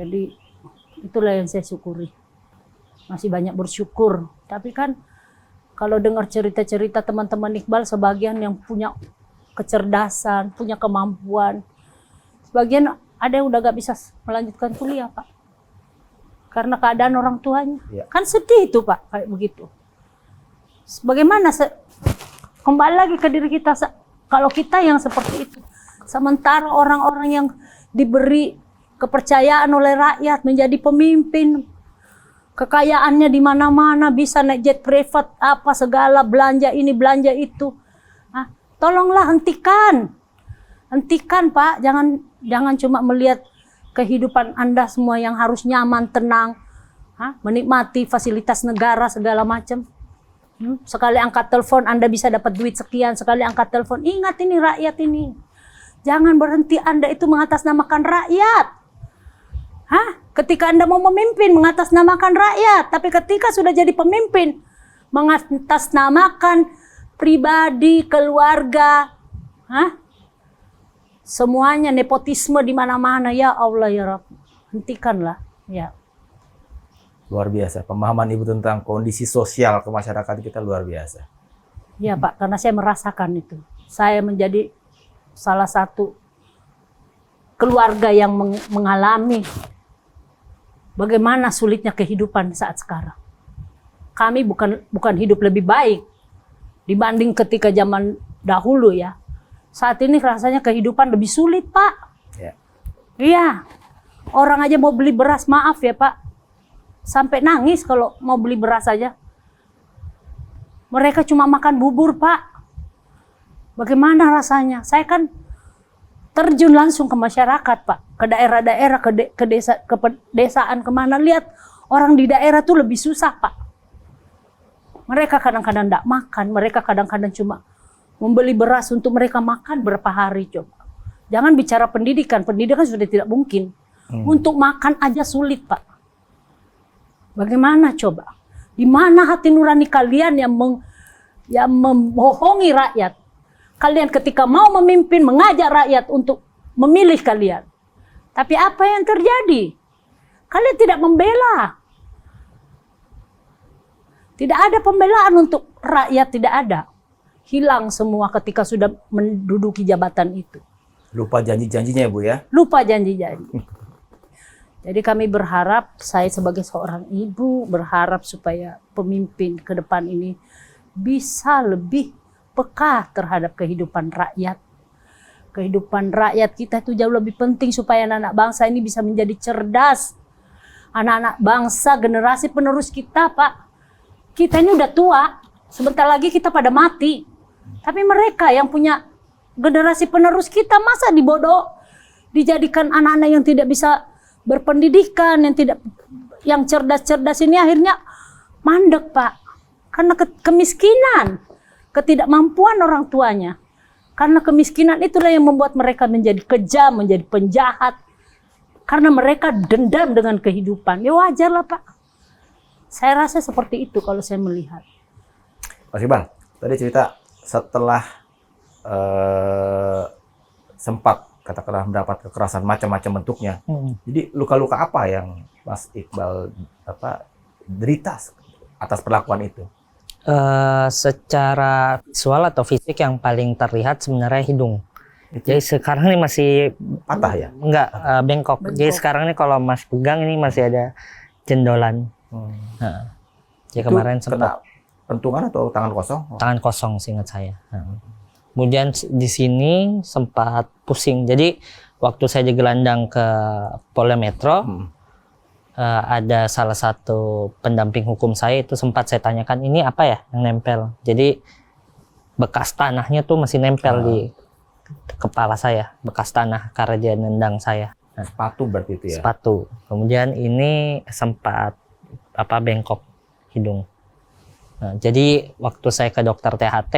Jadi itulah yang saya syukuri. Masih banyak bersyukur. Tapi kan kalau dengar cerita-cerita teman-teman Iqbal, sebagian yang punya kecerdasan, punya kemampuan, sebagian ada yang udah gak bisa melanjutkan kuliah, Pak. Karena keadaan orang tuanya. Ya. Kan sedih itu, Pak, kayak begitu. Bagaimana kembali lagi ke diri kita, kalau kita yang seperti itu. Sementara orang-orang yang diberi kepercayaan oleh rakyat menjadi pemimpin, kekayaannya di mana-mana, bisa naik jet privat, apa segala, belanja ini, belanja itu. Nah, tolonglah hentikan. Hentikan, Pak. Jangan cuma melihat kehidupan Anda semua yang harus nyaman, tenang, menikmati fasilitas negara segala macam. Sekali angkat telepon Anda bisa dapat duit sekian, sekali angkat telepon. Ingat ini rakyat ini. Jangan berhenti Anda itu mengatasnamakan rakyat. Ketika Anda mau memimpin mengatasnamakan rakyat, tapi ketika sudah jadi pemimpin mengatasnamakan pribadi, keluarga, semuanya nepotisme di mana-mana. Ya Allah ya Rabb, hentikanlah. Ya. Luar biasa, pemahaman Ibu tentang kondisi sosial kemasyarakatan kita luar biasa. Ya Pak, karena saya merasakan itu. Saya menjadi salah satu keluarga yang mengalami bagaimana sulitnya kehidupan saat sekarang. Kami bukan hidup lebih baik dibanding ketika zaman dahulu ya. Saat ini rasanya kehidupan lebih sulit, Pak. Ya. Iya. Orang aja mau beli beras, maaf ya Pak, sampai nangis kalau mau beli beras aja. Mereka cuma makan bubur, Pak. Bagaimana rasanya? Saya kan terjun langsung ke masyarakat, Pak. Ke daerah-daerah, ke desa, ke pedesaan, kemana. Lihat orang di daerah tuh lebih susah, Pak. Mereka kadang-kadang tidak makan. Mereka kadang-kadang cuma membeli beras untuk mereka makan berapa hari, coba. Jangan bicara pendidikan. Pendidikan sudah tidak mungkin. Untuk makan aja sulit, Pak. Bagaimana coba? Di mana hati nurani kalian yang membohongi rakyat? Kalian ketika mau memimpin, mengajak rakyat untuk memilih kalian. Tapi apa yang terjadi? Kalian tidak membela. Tidak ada pembelaan untuk rakyat, tidak ada. Hilang semua ketika sudah menduduki jabatan itu. Lupa janji-janjinya ya Bu ya? Lupa janji-janji. Jadi kami berharap, saya sebagai seorang ibu berharap supaya pemimpin ke depan ini bisa lebih peka terhadap kehidupan rakyat. Kehidupan rakyat kita itu jauh lebih penting supaya anak-anak bangsa ini bisa menjadi cerdas. Anak-anak bangsa, generasi penerus kita, Pak. Kita ini udah tua, sebentar lagi kita pada mati. Tapi mereka yang punya generasi penerus kita, masa dibodoh, dijadikan anak-anak yang tidak bisa berpendidikan, yang cerdas-cerdas ini akhirnya mandek, Pak. Karena kemiskinan, ketidakmampuan orang tuanya. Karena kemiskinan itulah yang membuat mereka menjadi kejam, menjadi penjahat. Karena mereka dendam dengan kehidupan. Ya wajarlah, Pak. Saya rasa seperti itu kalau saya melihat. Mas Iqbal, tadi cerita setelah sempat katakanlah mendapat kekerasan macam-macam bentuknya. Jadi luka-luka apa yang Mas Iqbal derita atas perlakuan itu? Secara visual atau fisik yang paling terlihat sebenarnya hidung. Jadi sekarang ini masih patah ya? Enggak, bengkok. Jadi sekarang ini kalau Mas pegang ini masih ada jendolan. Nah, jadi kemarin sempat pentungan atau tangan kosong? Tangan kosong seingat saya. Kemudian di sini sempat pusing. Jadi waktu saya digelandang ke Polda Metro, ada salah satu pendamping hukum saya itu sempat saya tanyakan, ini apa ya yang nempel? Jadi bekas tanahnya tuh masih nempel di kepala saya, bekas tanah karena dia nendang saya. Sepatu berarti itu ya? Sepatu. Kemudian ini sempat bengkok hidung. Nah, jadi waktu saya ke dokter THT,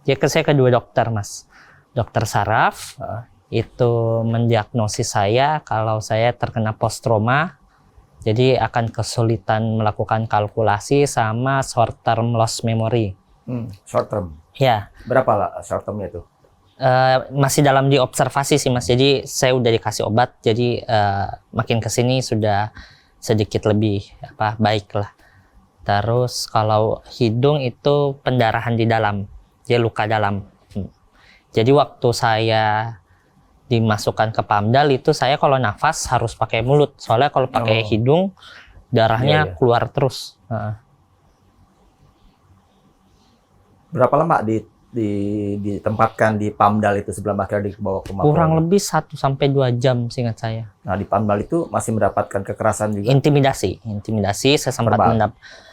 saya ke dua dokter, Mas. Dokter saraf itu mendiagnosis saya kalau saya terkena post trauma, jadi akan kesulitan melakukan kalkulasi sama short term loss memory. Short term. Ya. Berapa lah short termnya itu? Masih dalam diobservasi sih Mas. Jadi saya udah dikasih obat. Jadi makin kesini sudah sedikit lebih baik lah. Terus kalau hidung itu pendarahan di dalam, dia luka dalam. Jadi waktu saya dimasukkan ke PAMDAL itu saya kalau nafas harus pakai mulut. Soalnya kalau pakai hidung darahnya keluar terus. Berapa lama ditempatkan di PAMDAL itu sebelum akhirnya dibawa ke Mapolda? Kurang lebih 1 sampai 2 jam seingat saya. Nah, di PAMDAL itu masih mendapatkan kekerasan juga? Intimidasi. Saya sempat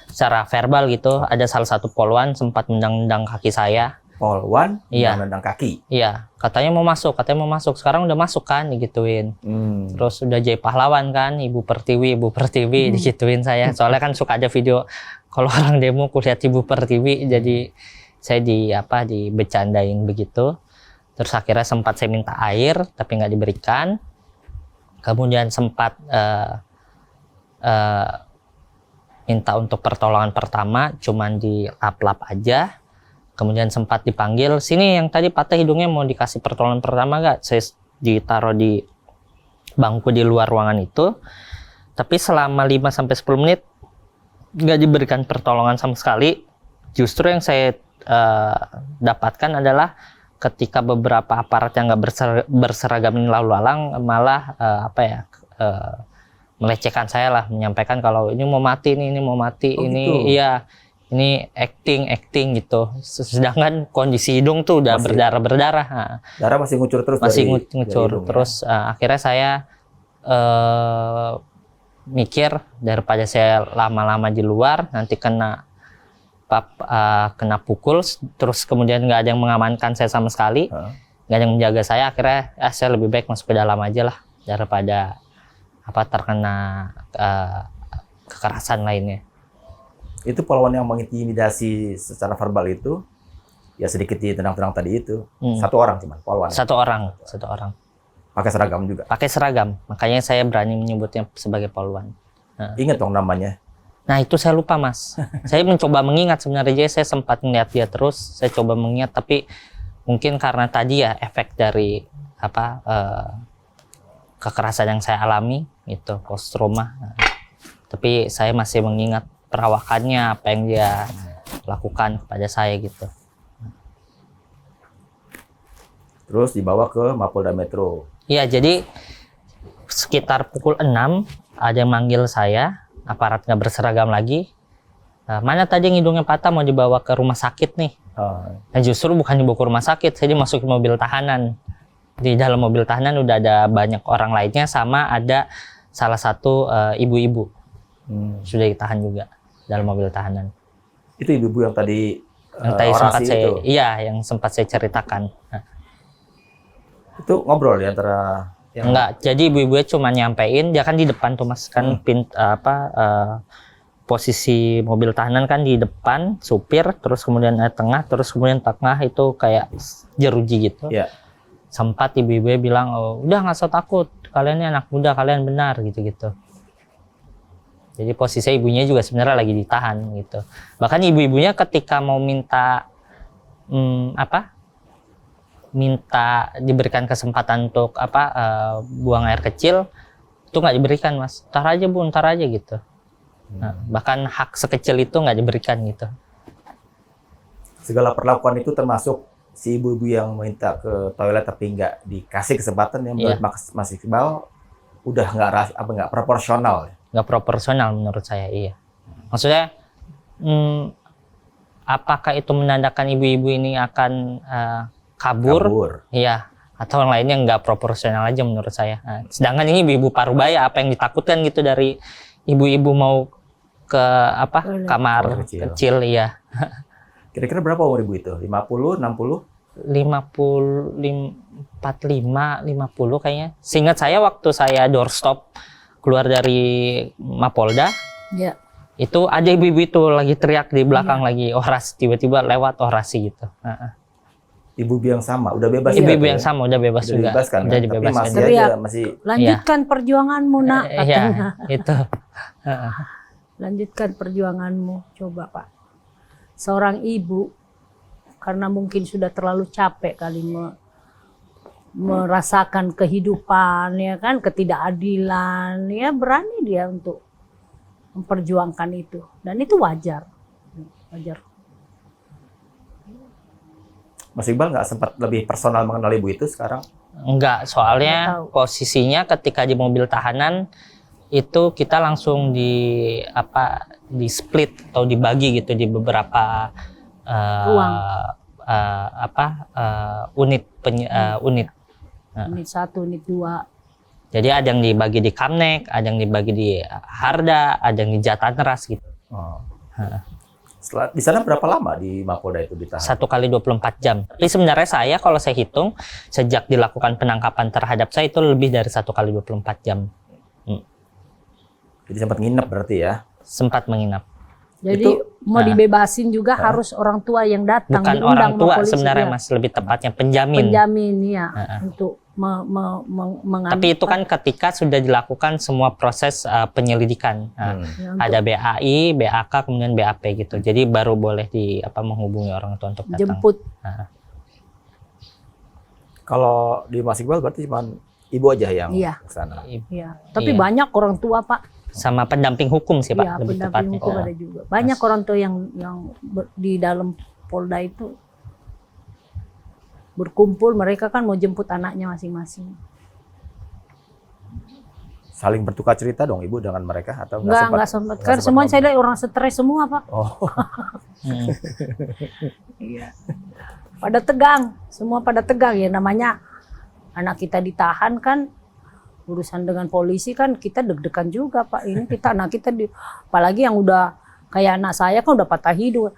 secara verbal gitu. Ada salah satu polwan sempat mendang-mendang kaki saya. Polwan? Iya. Mendang kaki? Iya. Katanya mau masuk. Sekarang udah masuk kan, digituin. Terus udah jadi pahlawan kan, Ibu Pertiwi, digituin saya. Soalnya kan suka ada video kalau orang demo kulihat Ibu Pertiwi, jadi saya dibecandain begitu. Terus akhirnya sempat saya minta air tapi nggak diberikan. Kemudian sempat minta untuk pertolongan pertama, cuman dilap-lap aja. Kemudian sempat dipanggil, sini yang tadi patah hidungnya mau dikasih pertolongan pertama nggak? Saya ditaruh di bangku di luar ruangan itu. Tapi selama 5-10 menit nggak diberikan pertolongan sama sekali. Justru yang saya dapatkan adalah ketika beberapa aparat yang nggak berseragam ini lalu lalang malah melecehkan saya lah, menyampaikan kalau ini mau mati nih, ini mau mati, ini gitu. Iya, ini acting gitu. Sedangkan kondisi hidung tuh udah berdarah. Darah masih ngucur terus. Ngucur terus. Akhirnya saya mikir daripada saya lama-lama di luar nanti kena pukul, terus kemudian nggak ada yang mengamankan saya sama sekali, nggak ada yang menjaga saya. Akhirnya saya lebih baik masuk ke dalam aja lah daripada terkena kekerasan lainnya. Itu polwan yang mengintimidasi secara verbal itu ya sedikit ditendang-tendang tadi itu. Satu orang cuman polwan. Satu orang. Pakai seragam juga. Pakai seragam, makanya saya berani menyebutnya sebagai polwan. Ingat dong namanya. Nah itu saya lupa Mas. Saya mencoba mengingat sebenarnya, saya sempat melihat dia terus, saya coba mengingat, tapi mungkin karena tadi ya efek dari kekerasan yang saya alami itu post trauma. Tapi saya masih mengingat perawakannya, apa yang dia lakukan kepada saya gitu. Terus dibawa ke Mapolda Metro. Iya, jadi sekitar pukul 6 ada yang manggil saya. Aparat nggak berseragam lagi. Mana tadi yang hidungnya patah mau dibawa ke rumah sakit nih. Nah justru bukan dibawa ke rumah sakit, saya dimasukin mobil tahanan. Di dalam mobil tahanan udah ada banyak orang lainnya, sama ada salah satu ibu-ibu. Sudah ditahan juga dalam mobil tahanan. Itu ibu-ibu yang tadi sempat saya, iya, yang sempat saya ceritakan. Itu ngobrol di antara Enggak, jadi ibu-ibunya cuma nyampein, dia kan di depan tuh Mas, kan posisi mobil tahanan kan di depan, supir, terus kemudian tengah, terus kemudian tengah itu kayak jeruji gitu. Sempat ibu-ibunya bilang, oh, udah nggak usah takut, kalian ini anak muda, kalian benar gitu-gitu. Jadi posisi ibunya juga sebenarnya lagi ditahan gitu. Bahkan ibu-ibunya ketika mau minta minta diberikan kesempatan untuk buang air kecil, itu nggak diberikan Mas. Ntar aja Bu, ntar aja gitu. Nah, bahkan hak sekecil itu nggak diberikan gitu. Segala perlakuan itu termasuk si ibu-ibu yang minta ke toilet tapi nggak dikasih kesempatan, yang menurut Mas Iqbal udah nggak proporsional. Nggak proporsional menurut saya, iya. Maksudnya apakah itu menandakan ibu-ibu ini akan kabur? Iya, atau yang lainnya nggak proporsional aja menurut saya. Nah, sedangkan ini ibu-ibu Parubaya, apa yang ditakutkan gitu dari ibu-ibu mau ke kamar kecil ya. Kira-kira berapa umur ibu itu? 50, 60? 45, 50 kayaknya. Seingat saya waktu saya doorstop keluar dari Mapolda, itu ada ibu-ibu itu lagi teriak di belakang lagi orasi, tiba-tiba lewat orasi gitu. Ibu-ibu yang sama udah bebas. Ibu-ibu yang sama udah bebas juga. Udah dibebaskan. Tapi masih lanjutkan perjuanganmu nak, katanya. Itu. Lanjutkan perjuanganmu, coba Pak. Seorang ibu karena mungkin sudah terlalu capek kali merasakan kehidupan, ya kan, ketidakadilan, ya berani dia untuk memperjuangkan itu, dan itu wajar. Mas Iqbal nggak sempat lebih personal mengenal ibu itu sekarang? Enggak, Nggak soalnya tahu. posisinya ketika di mobil tahanan itu kita langsung di split atau dibagi gitu di beberapa Ruang. unit. Unit 1, unit 2. Jadi ada yang dibagi di Kamnek, ada yang dibagi di Harda, ada yang di Jatanras gitu. Oh. Di sana berapa lama di Mapolda itu ditahan? 1 kali 24 jam. Tapi sebenarnya saya kalau saya hitung sejak dilakukan penangkapan terhadap saya itu lebih dari 1 kali 24 jam. Jadi sempat nginep berarti ya? Sempat menginap. Jadi Itu- mau dibebasin juga harus orang tua yang datang, Bukan diundang orang sama tua polisi, sebenarnya ya. Mas, lebih tepatnya penjamin. Penjamin ya, untuk mengambil. Tapi itu kan ketika sudah dilakukan semua proses penyelidikan. Nah, Ya, ada BAI, BAK, kemudian BAP gitu. Jadi baru boleh menghubungi orang tua untuk datang. jemput. Kalau di Mas Iqbal berarti cuma ibu aja yang Iya. ke sana. Ya. Tapi Iya. banyak orang tua, Pak. Sama pendamping hukum sih Pak, Iya, lebih pendamping tepatnya. hukum ada juga. Banyak orang tua yang di dalam Polda itu berkumpul, mereka kan mau jemput anaknya masing-masing. Saling bertukar cerita dong ibu dengan mereka atau Enggak sempat. Kan semuanya saya lihat orang stres semua, Pak. Oh, Hmm. Iya. Pada tegang, semua pada tegang ya, namanya anak kita ditahan kan, urusan dengan polisi kan kita deg-degan juga, Pak. Ini kita anak kita apalagi yang udah kayak anak saya kan udah patah hidung.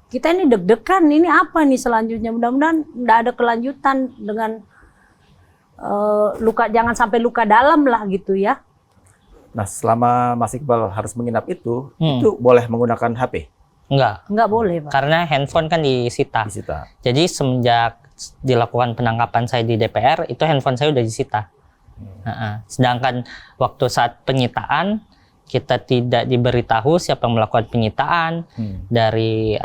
Kita ini deg-degan, ini apa nih selanjutnya? Mudah-mudahan enggak ada kelanjutan dengan luka, jangan sampai luka dalam lah gitu ya. nah selama Mas Iqbal harus menginap itu boleh menggunakan HP Enggak, boleh, Pak. karena handphone kan disita. disita. Jadi semenjak dilakukan penangkapan saya di DPR, itu handphone saya udah disita. Sedangkan waktu saat penyitaan, kita tidak diberitahu siapa yang melakukan penyitaan, dari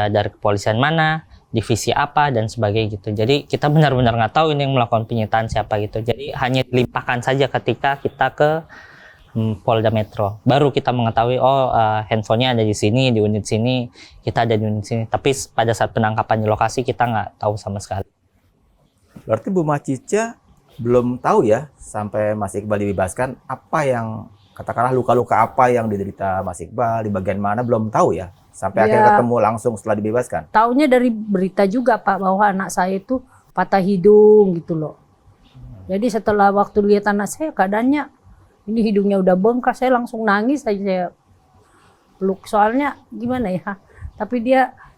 dari kepolisian mana, divisi apa dan sebagainya gitu. Jadi kita benar-benar nggak tahu ini yang melakukan penyitaan siapa gitu. Jadi hanya dilimpahkan saja ketika kita ke Polda Metro. Baru kita mengetahui handphonenya ada di sini, di unit sini, kita ada di unit sini. Tapi pada saat penangkapan di lokasi kita nggak tahu sama sekali. Berarti Bu Macica belum tahu ya sampai Mas Iqbal dibebaskan apa yang katakanlah luka-luka apa yang diderita Mas Iqbal di bagian mana belum tahu ya sampai akhirnya ketemu langsung setelah dibebaskan. Taunya dari berita juga, Pak, bahwa anak saya itu patah hidung gitu loh. Jadi setelah waktu lihat anak saya keadaannya ini hidungnya udah bengkak, saya langsung nangis aja, saya peluk. Soalnya gimana ya? Tapi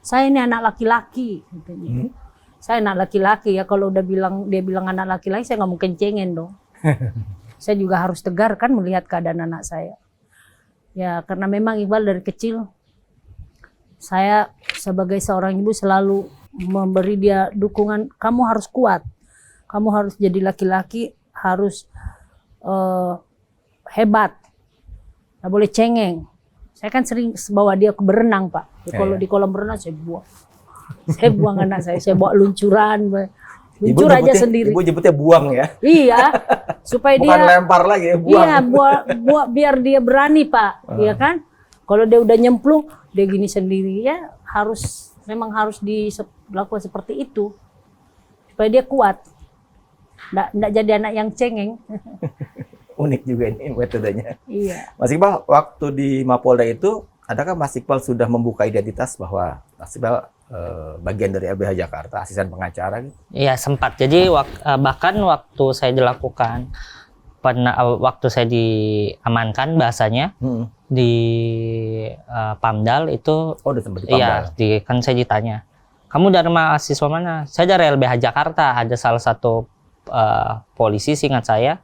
saya ini anak laki-laki gitu. Saya anak laki-laki ya, kalau dia bilang anak laki-laki, saya nggak mungkin cengeng dong. Saya juga harus tegar kan melihat keadaan anak saya. Ya karena memang Iqbal dari kecil, saya sebagai seorang ibu selalu memberi dia dukungan, kamu harus kuat, kamu harus jadi laki-laki, harus hebat, nggak boleh cengeng. Saya kan sering bawa dia ke berenang, Pak. Kalau di kolam renang saya buang anak saya bawa luncuran, luncur aja sendiri. Ibu nyebutnya buang ya? Iya, supaya Bukan dia lempar lagi ya, buang. Iya, biar dia berani, Pak. Iya kan? Kalau dia udah nyemplung, dia gini sendiri ya, memang harus dilakukan seperti itu supaya dia kuat. Nggak jadi anak yang cengeng. Unik juga ini metodenya. Iya. Mas Iqbal, waktu di Mapolda itu, adakah Mas Iqbal sudah membuka identitas bahwa Mas Iqbal bagian dari LBH Jakarta, asisten pengacara gitu? Iya sempat. Jadi bahkan waktu saya dilakukan, waktu saya diamankan bahasanya di Pamdal itu, Oh, udah sempat di Pamdal. iya, kan saya ditanya, kamu dari mahasiswa mana? Saya dari LBH Jakarta. Ada salah satu polisi seingat saya,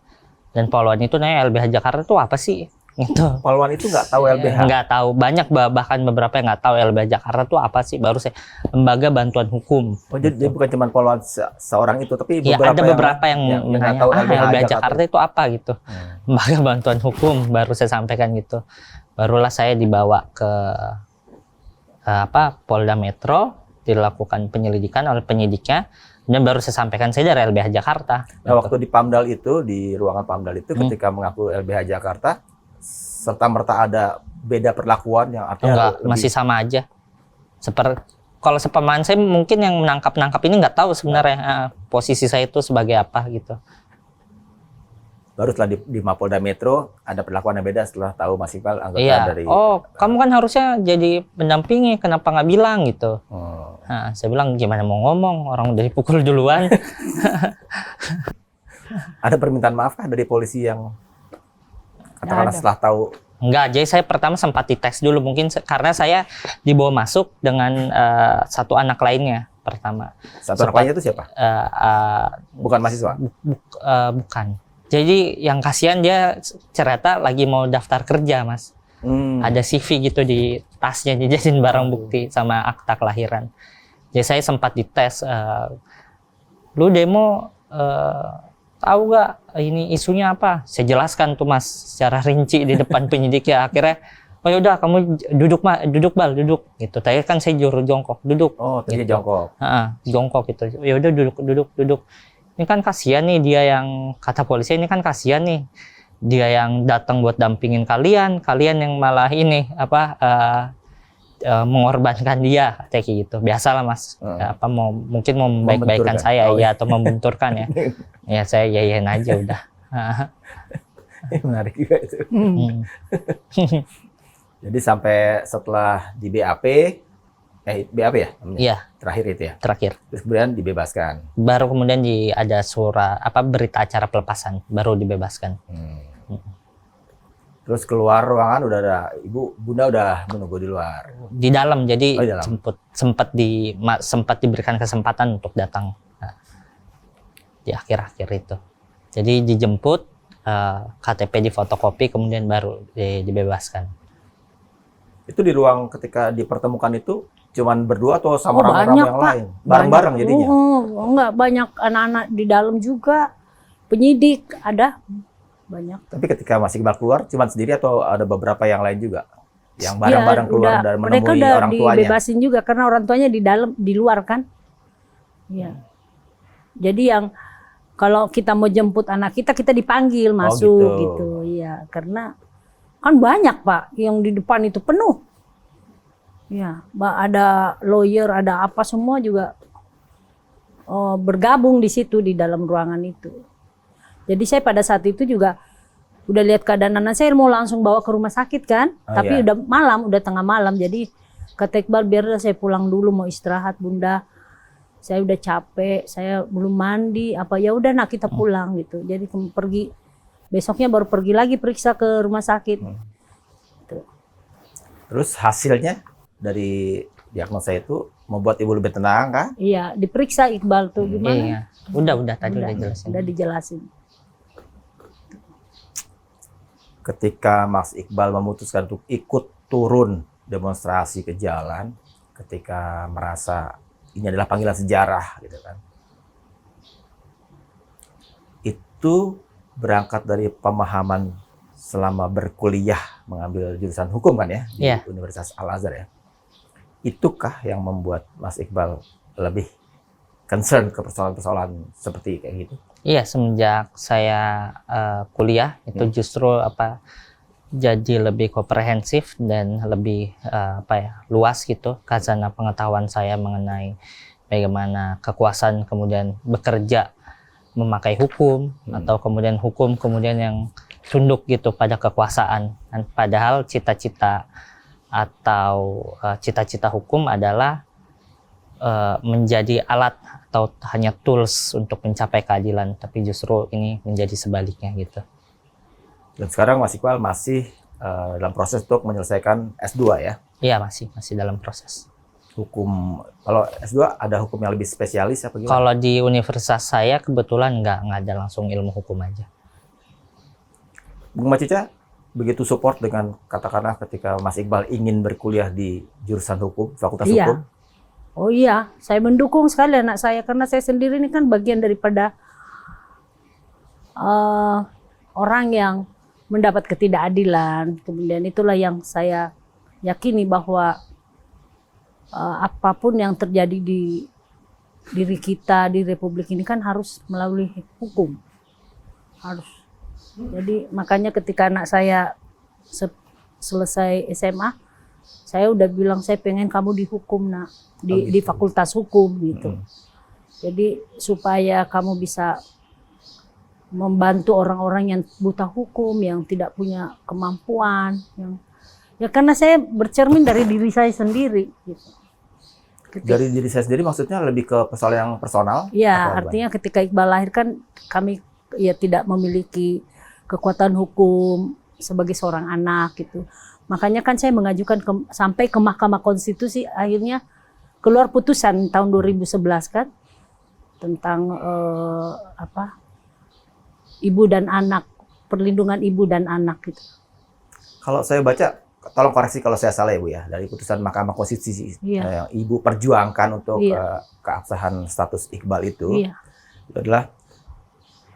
dan Polwan itu nanya LBH Jakarta itu apa sih? Gitu. Polwan itu nggak tahu LBH? Nggak tahu, banyak bahkan beberapa yang nggak tahu LBH Jakarta itu apa sih. Baru saya Lembaga Bantuan Hukum. Oh, jadi bukan cuma Polwan seorang itu, tapi Ya, ada beberapa yang nggak menanya, tahu LBH Jakarta itu apa gitu. Lembaga Bantuan Hukum, baru saya sampaikan gitu. Barulah saya dibawa ke Polda Metro, dilakukan penyelidikan oleh penyidiknya, dan baru saya sampaikan saya dari LBH Jakarta. Nah, waktu di Pamdal itu, di ruangan Pamdal itu, ketika mengaku LBH Jakarta, serta merta ada beda perlakuan yang artinya Enggak, lebih- masih sama aja. Kalau sepemahaman saya mungkin yang menangkap ini nggak tahu sebenarnya posisi saya itu sebagai apa gitu. baru setelah di Mapolda Metro ada perlakuan yang beda setelah tahu Mas Iqbal anggota Iya. dari. Oh, kamu kan harusnya jadi pendampingi, kenapa nggak bilang gitu? Oh. Nah, saya bilang gimana mau ngomong, orang udah dipukul duluan. Ada permintaan maaf kah dari polisi yang katakanlah ada. setelah tahu? Enggak, jadi saya pertama sempat dites dulu mungkin karena saya dibawa masuk dengan satu anak lainnya pertama. Satu anak lainnya itu siapa? Bukan mahasiswa. Bukan. Jadi yang kasihan dia cerita lagi mau daftar kerja, Mas. Ada CV gitu di tasnya, dijadiin barang bukti sama akta kelahiran. Jadi saya sempat dites, lu demo tahu gak ini isunya apa? Saya jelaskan tuh Mas secara rinci di depan penyidik ya. Akhirnya, oh yaudah kamu duduk Bal, duduk. Gitu. Tadi kan saya juru jongkok, duduk. Oh, tadi gitu. jongkok. Jongkok gitu. Ya udah duduk. Ini kan kasihan nih dia yang kata polisi ini kan kasihan nih dia yang datang buat dampingin kalian yang malah ini mengorbankan dia kayak gitu. Biasalah Mas. Mungkin mau membaik-baikan saya ya atau membenturkan ya. Ya saya yayain aja udah. Menarik juga itu. Jadi sampai setelah di BAP ya? Iya. Terakhir itu ya? Terakhir. Terus kemudian dibebaskan? Baru kemudian ada berita acara pelepasan, baru dibebaskan. Terus keluar ruangan udah ada, Bunda udah menunggu di luar? Di dalam, jadi di dalam. sempat diberikan kesempatan untuk datang. Nah, di akhir-akhir itu. Jadi dijemput, KTP difotokopi, kemudian baru dibebaskan. Itu di ruang ketika dipertemukan itu cuman berdua atau sama orang-orang banyak, yang Pak. lain? Bareng-bareng jadinya? Enggak, banyak anak-anak di dalam juga. Penyidik ada banyak. Tapi ketika Mas Iqbal keluar cuman sendiri atau ada beberapa yang lain juga? Yang bareng-bareng keluar dan mereka menemui udah orang tuanya? dibebasin juga karena orang tuanya di luar kan. Iya. Jadi yang kalau kita mau jemput anak kita dipanggil masuk gitu. Iya, karena kan banyak Pak yang di depan itu penuh. Ya, ada lawyer, ada apa semua juga bergabung di situ di dalam ruangan itu. Jadi saya pada saat itu juga udah lihat keadaan anak saya mau langsung bawa ke rumah sakit kan, tapi udah malam, udah tengah malam. Jadi kata Iqbal biar saya pulang dulu mau istirahat Bunda. Saya udah capek, saya belum mandi, ya udah nak kita pulang gitu. Jadi pergi besoknya baru pergi lagi periksa ke rumah sakit. Tuh. Terus hasilnya dari diagnosa itu membuat ibu lebih tenang kan? Iya, diperiksa Iqbal tuh gimana? Iya, udah tadi udah jelasin. Udah dijelasin. Ketika Mas Iqbal memutuskan untuk ikut turun demonstrasi ke jalan, ketika merasa ini adalah panggilan sejarah, gitu kan? Itu berangkat dari pemahaman selama berkuliah mengambil jurusan hukum kan ya di Universitas Al-Azhar ya. Itukah yang membuat Mas Iqbal lebih concern ke persoalan-persoalan seperti kayak gitu? Iya, semenjak saya kuliah itu justru jadi lebih komprehensif dan lebih luas gitu khazanah pengetahuan saya mengenai bagaimana kekuasaan kemudian bekerja memakai hukum atau kemudian hukum kemudian yang tunduk gitu pada kekuasaan. Dan padahal cita-cita hukum adalah menjadi alat atau hanya tools untuk mencapai keadilan, tapi justru ini menjadi sebaliknya gitu. Dan sekarang Mas Iqbal masih dalam proses untuk menyelesaikan S2 ya? Iya, masih dalam proses. Hukum, kalau S2 ada hukum yang lebih spesialis apa gimana? Kalau di universitas saya kebetulan nggak ada langsung ilmu hukum aja. Bung Macica begitu support dengan katakanlah ketika Mas Iqbal ingin berkuliah di jurusan hukum, fakultas hukum? Oh iya, saya mendukung sekali anak saya karena saya sendiri ini kan bagian daripada orang yang mendapat ketidakadilan. Kemudian itulah yang saya yakini bahwa apapun yang terjadi di diri kita di Republik ini kan harus melalui hukum, harus. Jadi makanya ketika anak saya selesai SMA, saya udah bilang saya pengen kamu dihukum nak, di Fakultas Hukum gitu. Jadi supaya kamu bisa membantu orang-orang yang buta hukum, yang tidak punya kemampuan, ya karena saya bercermin dari diri saya sendiri gitu. Dari diri saya sendiri maksudnya lebih ke persoalan yang personal? Ya, artinya ketika Iqbal lahir kan kami ya tidak memiliki kekuatan hukum sebagai seorang anak gitu. Makanya kan saya mengajukan sampai ke Mahkamah Konstitusi, akhirnya keluar putusan tahun 2011 kan tentang ibu dan anak, perlindungan ibu dan anak gitu. Kalau saya baca, tolong koreksi kalau saya salah ya Bu ya, dari putusan Mahkamah Konstitusi yang Ibu perjuangkan untuk keabsahan status Iqbal itu adalah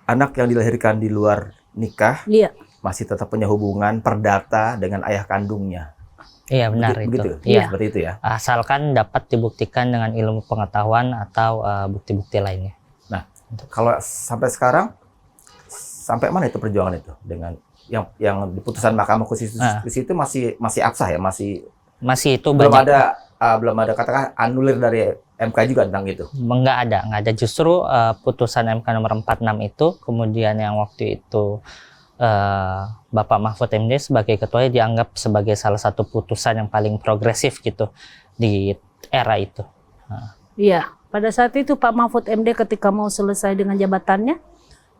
anak yang dilahirkan di luar nikah masih tetap punya hubungan perdata dengan ayah kandungnya. Iya benar begitu, itu. Iya. Seperti itu ya. Asalkan dapat dibuktikan dengan ilmu pengetahuan atau bukti-bukti lainnya. Nah, kalau sampai sekarang, sampai mana itu perjuangan itu dengan yang di putusan Mahkamah Konstitusi itu masih absah ya, masih itu belum ada katakan anulir dari MK juga tentang itu. Nggak ada. Justru putusan MK nomor 46 itu kemudian yang waktu itu Bapak Mahfud MD sebagai ketuanya dianggap sebagai salah satu putusan yang paling progresif gitu di era itu. Iya, pada saat itu Pak Mahfud MD ketika mau selesai dengan jabatannya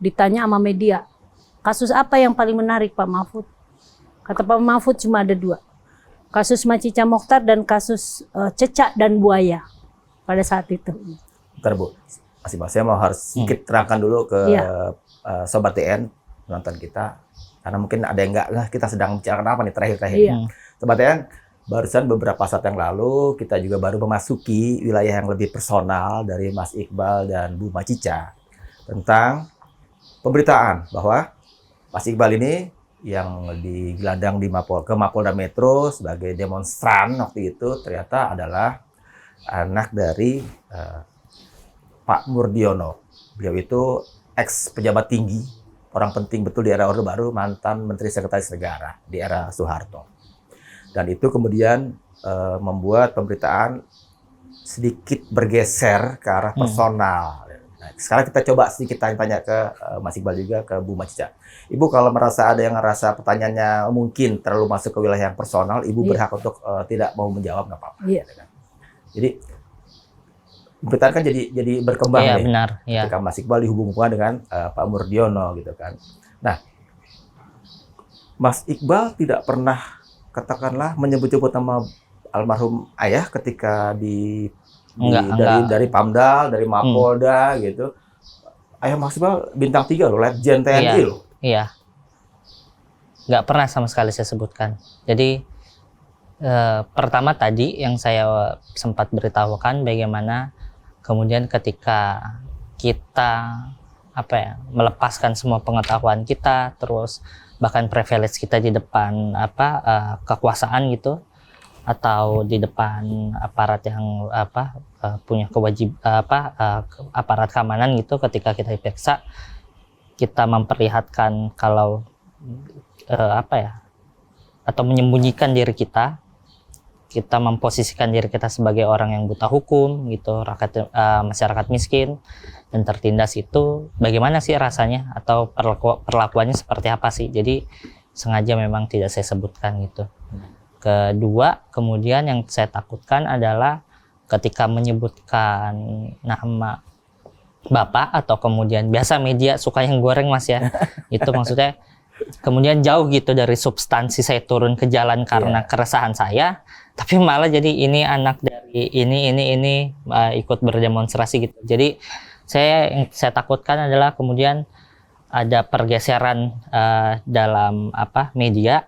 ditanya sama media, kasus apa yang paling menarik Pak Mahfud? Kata Pak Mahfud cuma ada 2. Kasus Macica Mokhtar dan kasus cecak dan buaya pada saat itu. Bentar Bu, saya mau harus sedikit terangkan dulu ke Sobat TN, penonton kita. Karena mungkin ada yang nggak, kita sedang bicarakan apa nih terakhir-terakhir. Sobat TN, barusan beberapa saat yang lalu kita juga baru memasuki wilayah yang lebih personal dari Mas Iqbal dan Bu Macica tentang pemberitaan bahwa Mas Iqbal ini yang digelandang ke Mapolda Metro sebagai demonstran waktu itu ternyata adalah anak dari Pak Murdiono. Beliau itu ex pejabat tinggi, orang penting betul di era Orde Baru, mantan Menteri Sekretaris Negara di era Soeharto. Dan itu kemudian membuat pemberitaan sedikit bergeser ke arah personal. Nah, sekarang kita coba sedikit tanya-tanya ke Mas Iqbal juga, ke Bu Macica. Ibu kalau merasa ada yang ngerasa pertanyaannya mungkin terlalu masuk ke wilayah yang personal, Ibu berhak untuk tidak mau menjawab, nggak apa-apa. Jadi pemberitaan kan jadi berkembang nih. Benar. Ketika Mas Iqbal dihubung-hubungkan dengan Pak Murdiono gitu kan. Nah, Mas Iqbal tidak pernah katakanlah menyebut-nyebut nama almarhum ayah ketika dari Pamdal, dari Mapolda gitu. Ayah Mas Iqbal bintang 3 loh, Letjen TNI loh. Iya. Nggak pernah sama sekali saya sebutkan. Jadi pertama tadi yang saya sempat beritahukan bagaimana kemudian ketika kita melepaskan semua pengetahuan kita, terus bahkan privilege kita di depan kekuasaan gitu, atau di depan aparat yang punya aparat keamanan gitu, ketika kita diperiksa kita memperlihatkan kalau atau menyembunyikan diri kita memposisikan diri kita sebagai orang yang buta hukum gitu, masyarakat miskin dan tertindas, itu bagaimana sih rasanya atau perlakuannya seperti apa sih? Jadi sengaja memang tidak saya sebutkan gitu. Kedua, kemudian yang saya takutkan adalah ketika menyebutkan nama Bapak atau kemudian biasa media suka yang goreng Mas ya. Itu maksudnya kemudian jauh gitu dari substansi saya turun ke jalan karena keresahan saya, tapi malah jadi ini anak dari ini ikut berdemonstrasi gitu. Jadi yang saya takutkan adalah kemudian ada pergeseran dalam media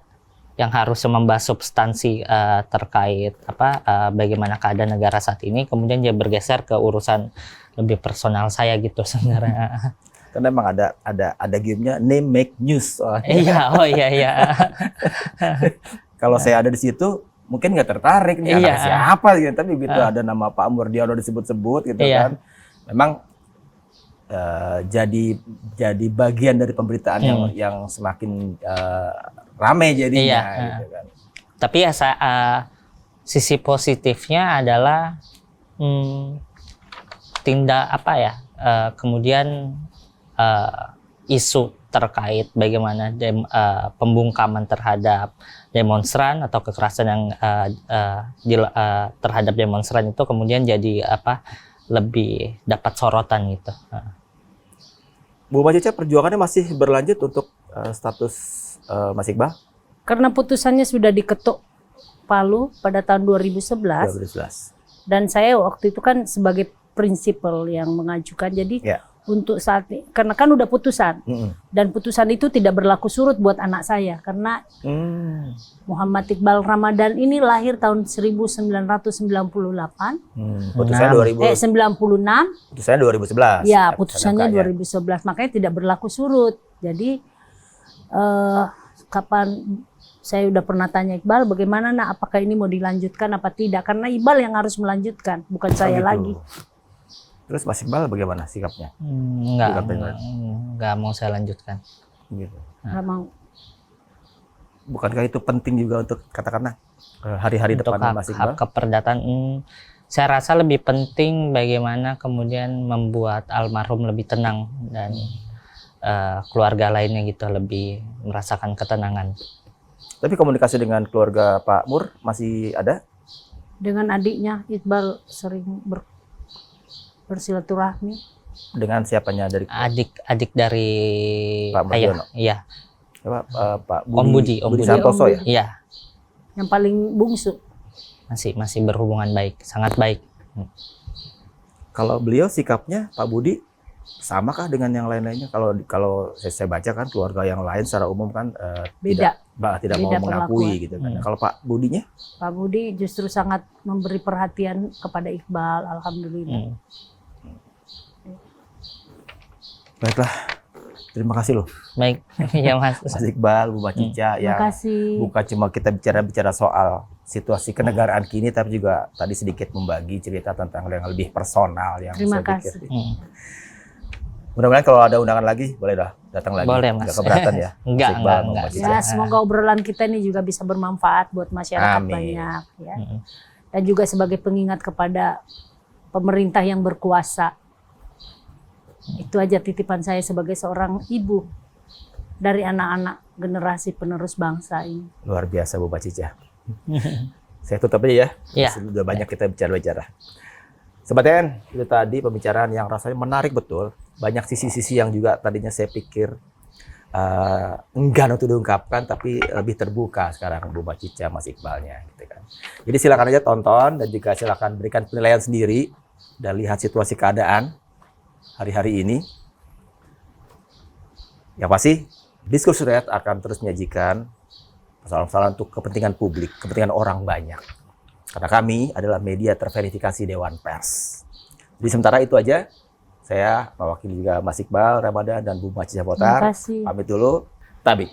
yang harus membahas substansi terkait bagaimana keadaan negara saat ini, kemudian dia bergeser ke urusan lebih personal saya gitu sebenarnya. Karena memang ada game-nya name make news. Iya. Kalau saya ada di situ, mungkin nggak tertarik nih Iya. anak siapa gitu, tapi begitu ada nama Pak Murdiono disebut-sebut gitu Iya. kan, memang jadi bagian dari pemberitaan yang semakin rame jadinya Iya. gitu kan. Tapi ya sisi positifnya adalah tindak apa ya, kemudian isu terkait bagaimana pembungkaman terhadap demonstran atau kekerasan yang terhadap demonstran itu kemudian jadi lebih dapat sorotan gitu. Bu Mbak Cica, perjuangannya masih berlanjut untuk status Mas Iqbal? Karena putusannya sudah diketuk Palu pada tahun 2011 2011. dan saya waktu itu kan sebagai prinsipal yang mengajukan, jadi Ya. untuk saat ini karena kan udah putusan dan putusan itu tidak berlaku surut buat anak saya karena Muhammad Iqbal Ramadan ini lahir tahun 1998. Putusannya 96. Putusannya 2011. Ya, putusannya Ya. 2011, makanya tidak berlaku surut. Jadi kapan saya udah pernah tanya Iqbal bagaimana nak, apakah ini mau dilanjutkan apa tidak, karena Iqbal yang harus melanjutkan, bukan saya gitu. lagi. Terus Mas Iqbal bagaimana sikapnya? Enggak mau saya lanjutkan. Gitu. Nggak mau. Bukankah itu penting juga untuk katakanlah hari-hari Untuk depan Mas Iqbal? hak keperdataan, saya rasa lebih penting bagaimana kemudian membuat almarhum lebih tenang dan keluarga lainnya gitu lebih merasakan ketenangan. Tapi komunikasi dengan keluarga Pak Mur masih ada? Dengan adiknya Iqbal sering bersilaturahmi. Dengan siapanya dari Adik dari Pak Murdiono? Iya. Pak Om Budi Santoso ya? Iya, Yang paling bungsu. masih berhubungan baik, sangat baik. Kalau beliau sikapnya Pak Budi samakah dengan yang lain-lainnya? Kalau saya baca kan keluarga yang lain secara umum kan Beda. tidak mau Beda mengakui perlakuan. gitu kan. Kalau Pak Budinya? Pak Budi justru sangat memberi perhatian kepada Iqbal, alhamdulillah. Baiklah, terima kasih loh Baik, ya Mas. Mas Iqbal, Bu Mbak Cica Terima yang kasih. bukan cuma kita bicara soal situasi kenegaraan kini, tapi juga tadi sedikit membagi cerita tentang yang lebih personal yang Terima saya pikir. kasih. Mudah-mudahan kalau ada undangan lagi boleh dah datang lagi. Boleh, Mas. Nggak keberatan ya? Enggak, Mas Iqbal, enggak. Mbak Cica. Ya, semoga obrolan kita ini juga bisa bermanfaat buat masyarakat Amin. banyak ya. Dan juga sebagai pengingat kepada pemerintah yang berkuasa. Itu aja titipan saya sebagai seorang ibu dari anak-anak generasi penerus bangsa ini. Luar biasa Bu Mbak Cica. Saya tutup aja ya. Iya. Sudah banyak kita bicara-bicara. Sobat TN, itu tadi pembicaraan yang rasanya menarik betul. Banyak sisi-sisi yang juga tadinya saya pikir enggan untuk diungkapkan, tapi lebih terbuka sekarang Bu Mbak Cica, Mas Iqbalnya. Gitu kan. Jadi silakan aja tonton dan juga silakan berikan penilaian sendiri dan lihat situasi keadaan hari-hari ini. Yang pasti, Diskursus Red akan terus menyajikan persoalan-persoalan untuk kepentingan publik, kepentingan orang banyak. Karena kami adalah media terverifikasi Dewan Pers. Jadi sementara itu aja, saya mewakili juga Mas Iqbal Ramadan dan Bu Mbak Cica Potar. Terima kasih. Pamit dulu, Tabi.